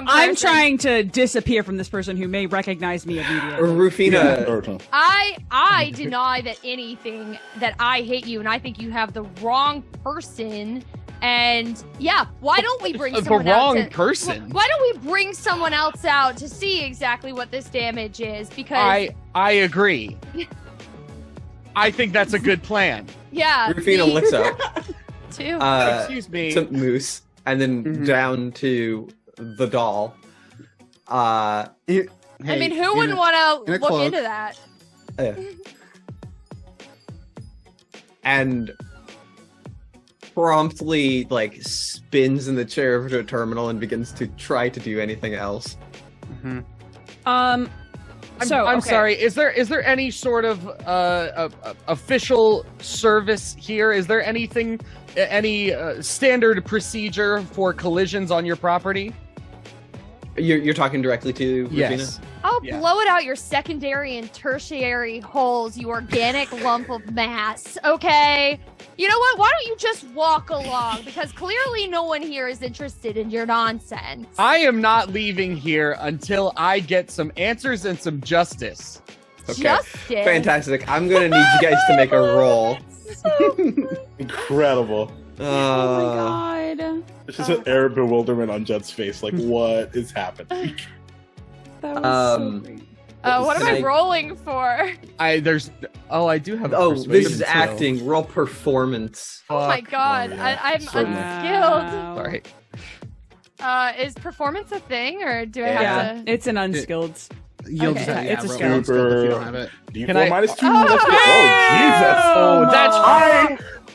I'm trying to disappear from this person who may recognize me immediately. Rufina, I deny that anything that I hate you and I think you have the wrong person. And yeah, why don't we bring someone person? Why don't we bring someone else out to see exactly what this damage is? Because I agree. I think that's a good plan. Yeah. Rufina looks up. Too. Excuse me. To Moose, and then down to the doll. I mean, who wouldn't want to look cloak. into that? And promptly like spins in the chair over to a terminal and begins to try to do anything else. I'm sorry. Is there any sort of official service here? Is there anything, any standard procedure for collisions on your property? You're talking directly to Rufina? Yes. I'll blow it out your secondary and tertiary holes, you organic lump of mass. Okay. You know what? Why don't you just walk along? Because clearly no one here is interested in your nonsense. I am not leaving here until I get some answers and some justice. Okay. Justice. Fantastic. I'm gonna need you guys to make a roll. Incredible. Oh my god. It's just an air of bewilderment on Jed's face. Like, what is happening? That was so great. What am I rolling for? I do have a this persuasion is skill. acting. Roll performance. Oh my god. I'm unskilled. Is performance a thing, or do I have to? It's an unskilled. You'll Okay. just It's a roll skill. if you don't have it. D4 Can I- -2. Let's go. Oh, Jesus. That's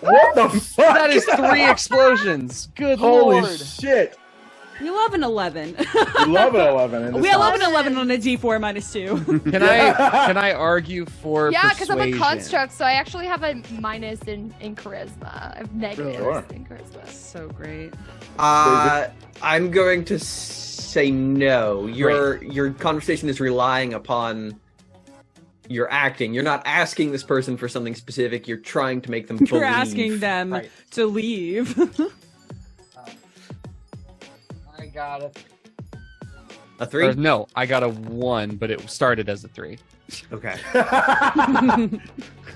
What the fuck? that is 3 explosions. Good Holy lord. shit. We love an 11. We love an 11 in this We love an house. 11 on a D4 -2. Can I argue for Yeah, because I'm a persuasion? construct, so I actually have a minus in charisma. I have negatives Sure. in charisma. So great. I'm going to say no. Your conversation is relying upon your acting. You're not asking this person for something specific. You're trying to make them believe. You're asking them to leave. I got it. A 3? No, I got a 1, but it started as a 3. Okay.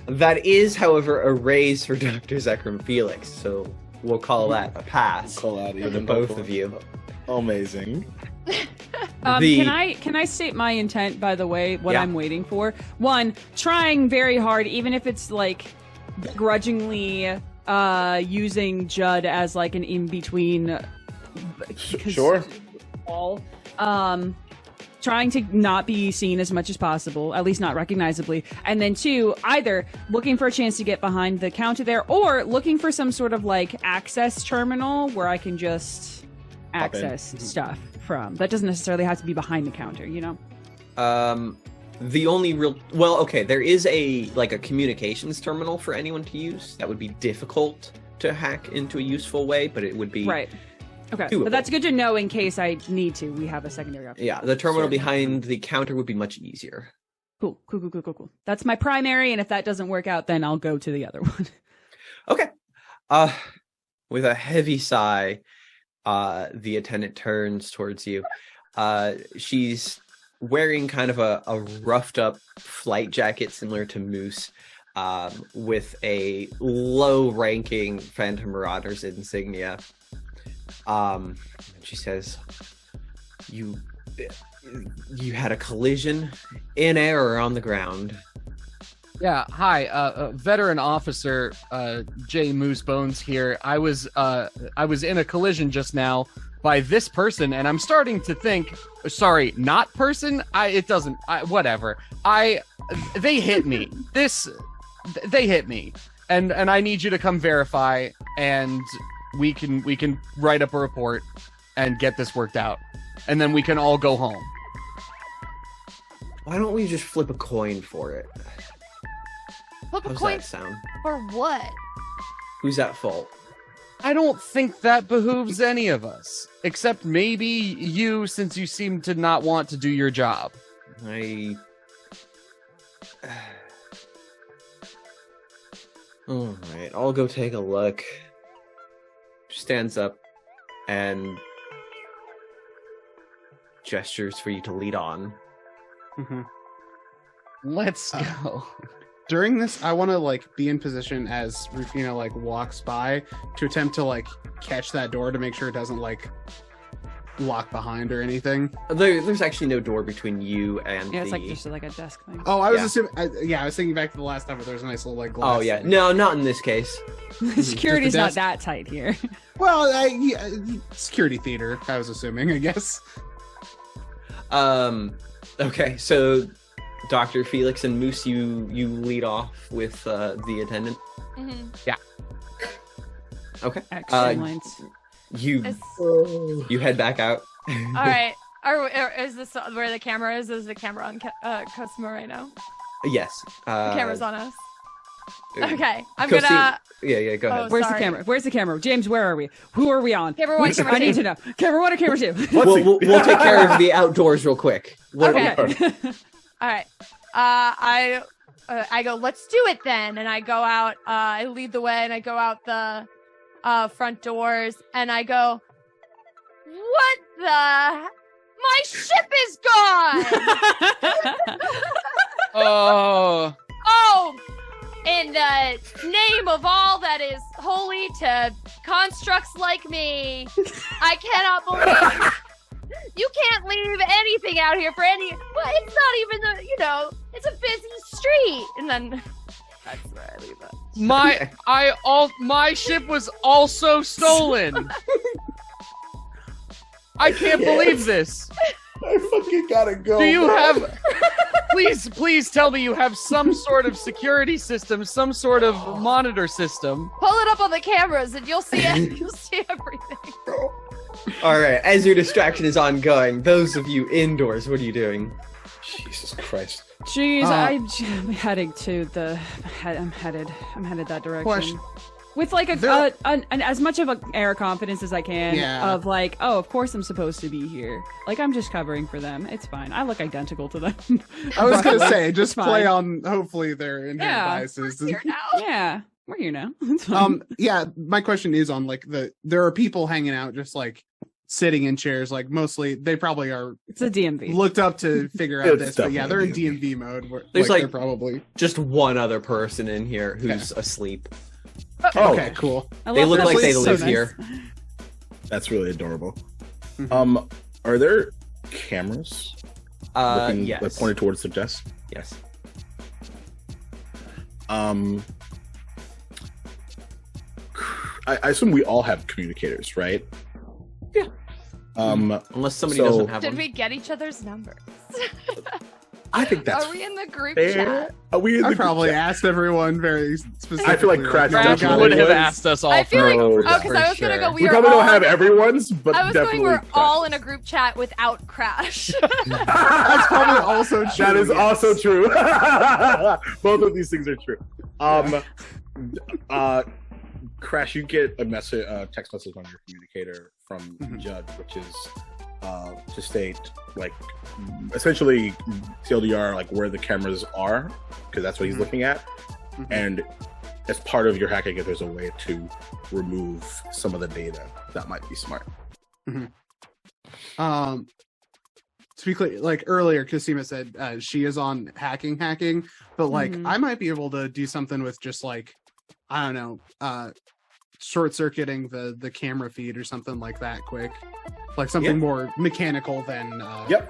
That is, however, a raise for Dr. Zekrom Felix, so we'll call that a pass Call out for either the both of you. Amazing. Can I state my intent, by the way, what I'm waiting for? 1, trying very hard, even if it's like begrudgingly using Judd as like an in-between. Sure. Trying to not be seen as much as possible, at least not recognizably. And then 2, either looking for a chance to get behind the counter there or looking for some sort of like access terminal where I can just access stuff from. That doesn't necessarily have to be behind the counter, you know? The only real... Well, okay, there is a communications terminal for anyone to use. That would be difficult to hack into a useful way, but it would be... Right. Okay, doable. but that's good to know in case I need to. We have a secondary option. Yeah, the terminal behind the counter would be much easier. Cool. That's my primary, and if that doesn't work out, then I'll go to the other one. Okay. With a heavy sigh, the attendant turns towards you. She's wearing kind of a roughed up flight jacket similar to Moose, with a low-ranking Phantom Marauders insignia. She says, "You had a collision in air or on the ground?" Yeah, hi, veteran officer Jay Moosebones here. I was in a collision just now by this person, and I'm starting to think, sorry, not person. Whatever. They hit me. They hit me, and I need you to come verify, and we can write up a report and get this worked out, and then we can all go home. Why don't we just flip a coin for it? Flip a How's coin that sound? for what? Who's at fault? I don't think that behooves any of us, except maybe you, since you seem to not want to do your job. All right, I'll go take a look. Stands up and gestures for you to lead on. Mm-hmm. Let's go. During this, I want to be in position as Rufina walks by to attempt to catch that door to make sure it doesn't lock behind or anything. There's actually no door between you and Yeah, it's just like a desk thing. Oh, I was assuming. I was thinking back to the last time where there was a nice little glass. Oh yeah, thing. no, not in this case. Security's Just a not desk? that tight here. Well, security theater. I was assuming. I guess. Okay, so Dr. Felix and Moose, you Mm-hmm. off with the attendant. Mm-hmm. Yeah. Okay. Excellent. You head back out. All right. Is this where the camera is? Is the camera on Cosimo right now? Yes. The camera's on us. uh, Okay. I'm Cosimo- gonna. Yeah, go ahead. Where's sorry. the camera? Where's the camera? James, where are we? Who are we on? Camera one, camera I need two. to know. Camera one or camera two? We'll take care of the outdoors real quick. Okay. All right. I go, let's do it then. And I go out, I lead the way and I go out the front doors and I go, what the? My ship is gone! Oh. Oh, in the name of all that is holy to constructs like me, I cannot believe you can't leave anything out here for any. Well, it's not even it's a busy street. And then that's where I leave it. My ship was also stolen. I can't believe this. I fucking gotta go. Do you have? Please tell me you have some sort of security system, some sort of monitor system. Pull it up on the cameras and you'll see it. You'll see everything. All right. As your distraction is ongoing, those of you indoors, what are you doing? Jesus Christ. Jeez, I'm heading to the. I'm headed that direction. Question. With as much of an air of confidence as I can. Yeah. Of of course I'm supposed to be here. I'm just covering for them. It's fine. I look identical to them. I was gonna say, just It's play fine. on. Hopefully, their inherent biases. Here now. Yeah, we're here now. It's fine. Yeah. My question is on there are people hanging out, just sitting in chairs. Mostly, they probably are It's a DMV. looked up to figure out It's this. But yeah, they're in definitely DMV mode. Where, There's, they're probably Just one other person in here who's asleep. okay. Cool. I They love look that. like they It's so live nice. here. That's really adorable. Mhm. Are there cameras looking, Yes. pointed towards the desk? Yes. I assume we all have communicators, right? Yeah. Um, Unless somebody So- doesn't have Did one. we get each other's numbers? I think that's Are we in the group fair. chat? Are we in I the probably group chat? asked everyone very specifically. I feel like Crash y'all definitely got would it. have was. asked us all. I feel like Oh, because I was gonna go. sure. We We are probably all don't have everyone's, but I was going. definitely We're all Crash's. in a group chat without Crash. That's probably also true. That is yes. also true. Both of these things are true. Crash, you get a message, text message on your communicator from Mhm. Judd, which is, to state, like, essentially TLDR, like where the cameras are, because that's what he's looking at. And as part of your hacking, if there's a way to remove some of the data, that might be smart. To be clear, like earlier, Cosima said she is on hacking, but like I might be able to do something with just like, I don't know, short circuiting the camera feed or something like that quick, like something more mechanical than digital.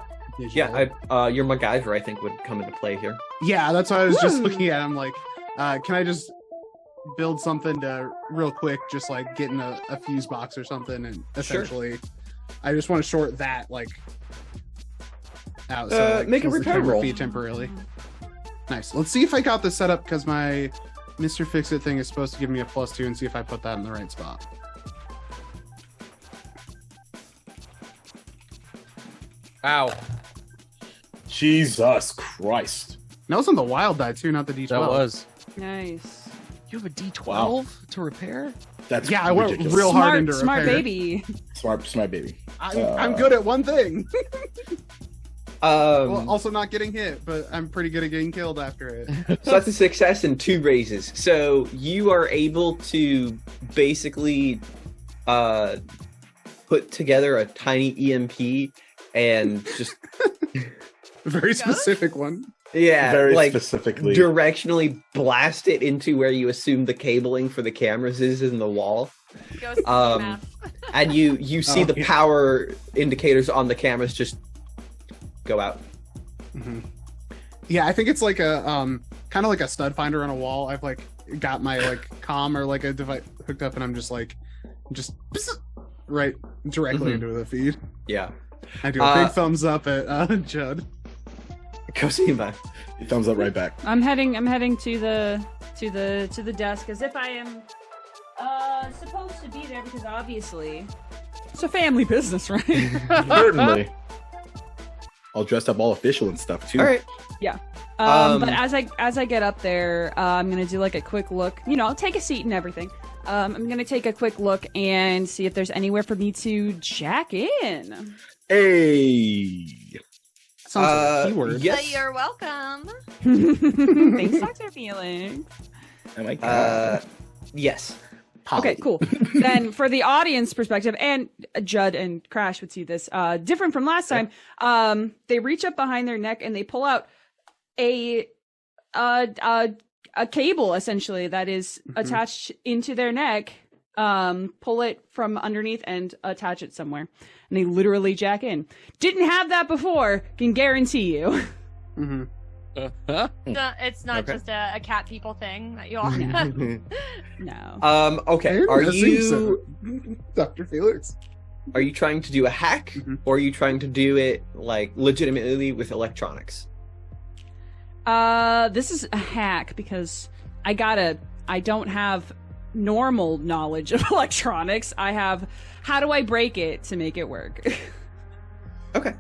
Yeah, your MacGyver I think would come into play here. Yeah, that's what I was just looking at. I'm like, can I just build something to real quick, just like get in a fuse box or something, and essentially I just want to short that like out. So like, make a repair roll temporarily. Nice. Let's see if I got this set up, because my Mr. Fix-It thing is supposed to give me a +2, and see if I put that in the right spot. Ow. Jesus Christ. That was on the wild die too, not the D12. That was. Nice. You have a D12 to repair? That's I went ridiculous. real hard into Smart repair. baby. Smart baby. I'm good at one thing. Well, So also not getting hit, but I'm pretty good at getting killed after it. that's a success and 2 raises. So you are able to basically put together a tiny EMP and just Very specific one. Very like specifically directionally blast it into where you assume the cabling for the cameras is in the wall. Ghost Um, and you see the power indicators on the cameras just go out. Yeah, I think it's like a kind of like a stud finder on a wall. I've like got my like comm or like a device hooked up, and I'm just right directly into the feed. Yeah. I do a big thumbs up at Judd. Cosima. thumbs up right back. I'm heading to the desk as if I am supposed to be there, because obviously it's a family business, right? Certainly. All dressed up, all official and stuff too. All right. Yeah. But as I get up there, I'm gonna do like a quick look. You know, take a seat and everything. I'm gonna take a quick look and see if there's anywhere for me to jack in. Hey. Sounds like a keyword. Yes. You're welcome. Thanks, Dr. Felix. Oh my god. Yes. Okay, cool. Then for the audience perspective, and Judd and Crash would see this, different from last time, they reach up behind their neck and they pull out a cable, essentially, that is attached into their neck, pull it from underneath and attach it somewhere. And they literally jack in. Didn't have that before, can guarantee you. It's not just a cat people thing that you all have. No. Okay. Are you Dr. Felix? Are you trying to do a hack, or are you trying to do it like legitimately with electronics? This is a hack because I don't have normal knowledge of electronics. I have, how do I break it to make it work? Okay.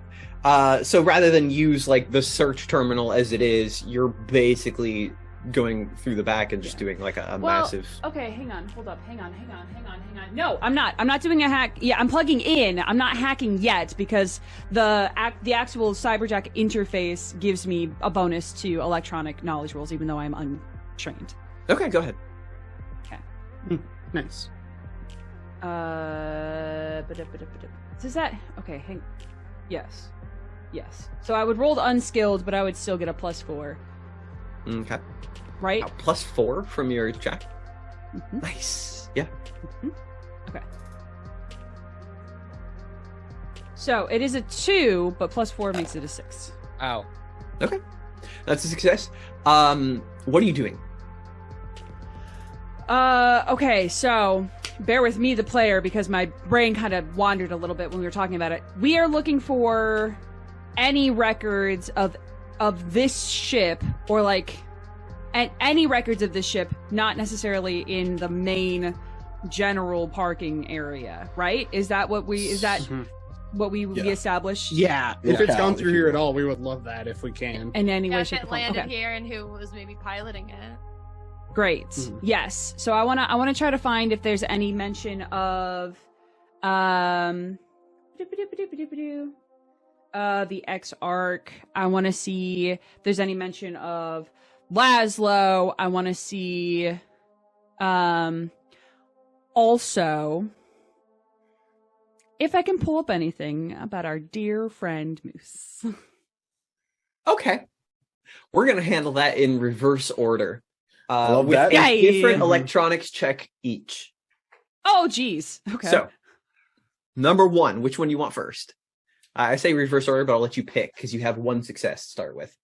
So rather than use like the search terminal as it is, you're basically going through the back and just doing like a massive. Okay, hang on, hold up, hang on. No, I'm not doing a hack. Yeah, I'm plugging in. I'm not hacking yet because the actual Cyberjack interface gives me a bonus to electronic knowledge rolls, even though I'm untrained. Okay, go ahead. Okay. Nice. Does that? Okay, Yes. So I would roll the unskilled, but I would still get a +4. Okay. Right? +4 from your check. Nice. Yeah. Okay. So it is a 2, but +4 makes it a 6. Ow. Okay. That's a success. What are you doing? Okay, so bear with me, the player, because my brain kind of wandered a little bit when we were talking about it. We are looking for any records of this ship, or like any records of this ship, not necessarily in the main general parking area, right? Is that what we we established? Yeah, if it's gone through here at all, we would love that if we can. In any way, If shape, it or form. landed Okay. here and who was maybe piloting it. Great. Yes. So I wanna try to find if there's any mention of The Exarch. I want to see if there's any mention of Laszlo. I want to see also if I can pull up anything about our dear friend Moose. Okay. We're going to handle that in reverse order. love with that. a Yay. different electronics check each. Oh, geez. Okay. So, number 1, which one do you want first? I say reverse order, but I'll let you pick because you have 1 success to start with.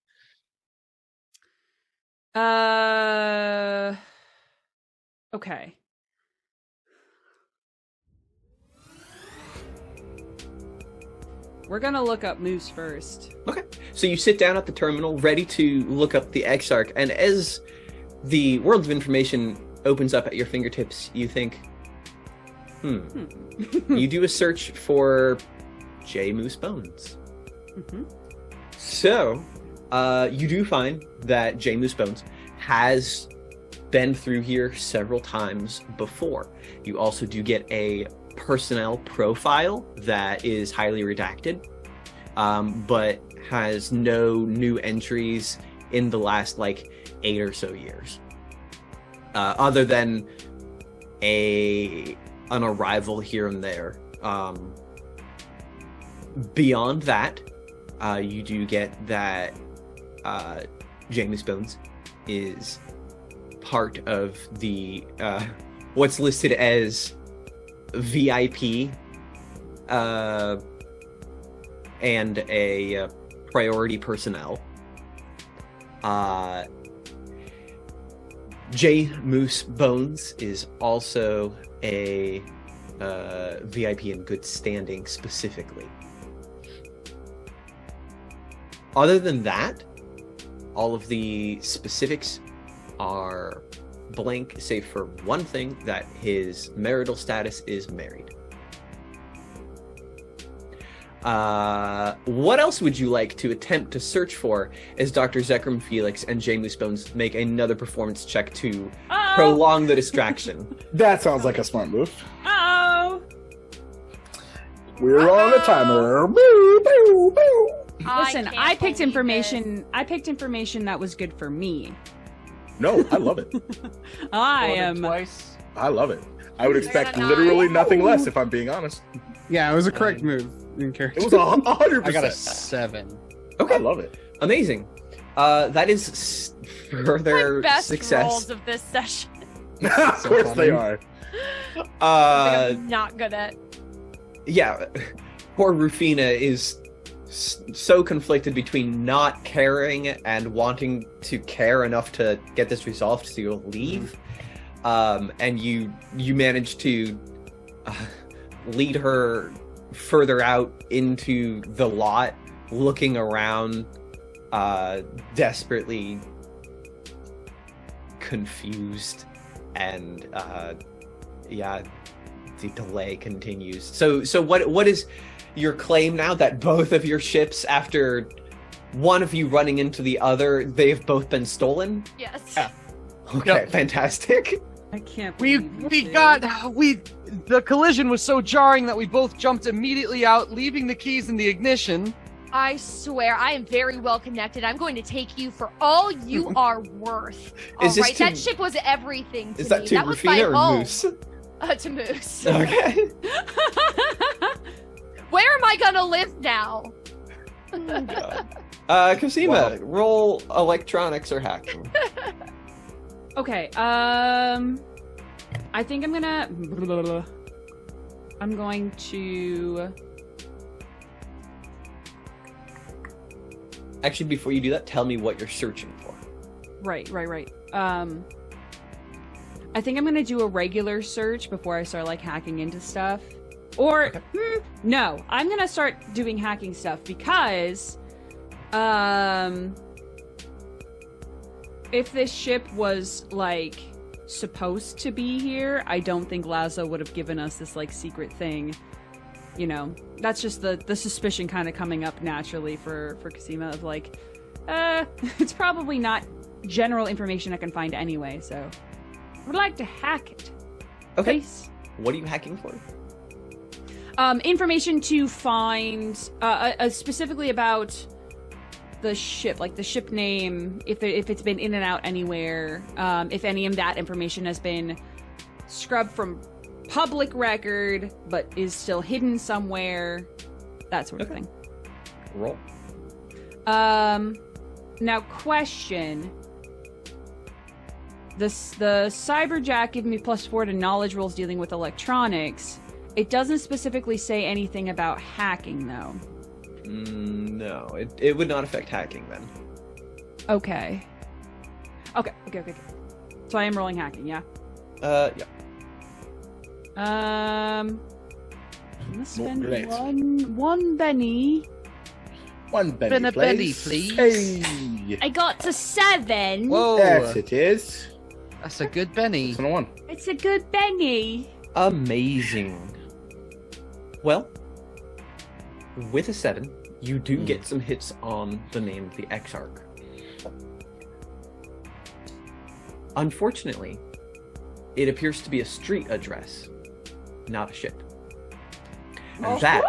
Okay. We're gonna look up Moose first. Okay. So you sit down at the terminal, ready to look up the Exarch, and as the world of information opens up at your fingertips, you think, you do a search for J. Moose Bones. Mm-hmm. So, you do find that J. Moose Bones has been through here several times before. You also do get a personnel profile that is highly redacted, but has no new entries in the last, 8 or so years. Other than an arrival here and there. Beyond that, you do get that James Bones is part of the what's listed as VIP and a priority personnel. J. Moose Bones is also a VIP in good standing specifically. Other than that, all of the specifics are blank, save for one thing, that his marital status is married. What else would you like to attempt to search for as Dr. Zekrom Felix and J. Moose Bones make another performance check to prolong the distraction? That sounds like a smart move. Oh. We're on a timer. Boo, boo, boo. Listen, I picked believe information. I picked information that was good for me. No, I love it. I Rolled it am. twice. I love it. I would expect Very literally nice. nothing less, if I'm being honest. Yeah, it was a correct move in character. It was 100%. I got a 7. Okay, I love it. amazing. That is further My best success. rolls of this session. Of course they are. I'm not good at. Yeah, poor Rufina is so conflicted between not caring and wanting to care enough to get this resolved to leave. And you manage to lead her further out into the lot, looking around, desperately confused, and the delay continues. So what is your claim now, that both of your ships, after one of you running into the other, they've both been stolen? Yes. Yeah. Okay, Yep. fantastic. I can't. We believe the collision was so jarring that we both jumped immediately out, leaving the keys in the ignition. I swear, I am very well connected. I'm going to take you for all you are worth. Is this Alright, to- that ship was everything to Is me. that to That was my Rufina or home. Moose? To Moose. Okay. Where am I gonna live now? Cosima, roll electronics or hacking. Okay. I think I'm gonna. I'm going to. Actually, before you do that, tell me what you're searching for. Right. I think I'm gonna do a regular search before I start hacking into stuff. Or no, I'm gonna start doing hacking stuff because if this ship was supposed to be here, I don't think Laszlo would have given us this secret thing. You know, that's just the suspicion kind of coming up naturally for Cosima of it's probably not general information I can find anyway, so I would like to hack it. Okay. Please. What are you hacking for? Information to find, specifically about the ship, like the ship name, if it's been in and out anywhere, if any of that information has been scrubbed from public record, but is still hidden somewhere, that sort of thing. Roll. Now question. The Cyberjack giving me +4 to knowledge rolls dealing with electronics. It doesn't specifically say anything about hacking, though. No, it would not affect hacking then. Okay. So I am rolling hacking, yeah? Yeah. I'm gonna spend Great. one Benny. One penny, Spin a penny, please. please. Hey, I got to 7. Whoa, yes, it is. that's a good penny. 6 and a 1. It's a good Benny. Amazing. Well, with a 7, you do get some hits on the name of the Exarch. Unfortunately, it appears to be a street address, not a ship. And that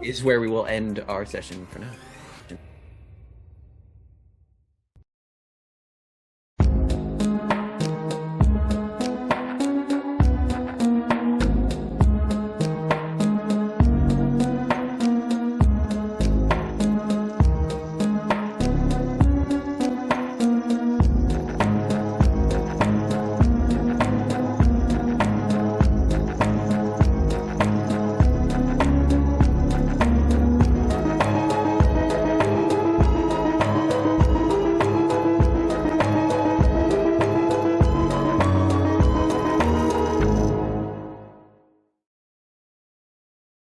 is where we will end our session for now.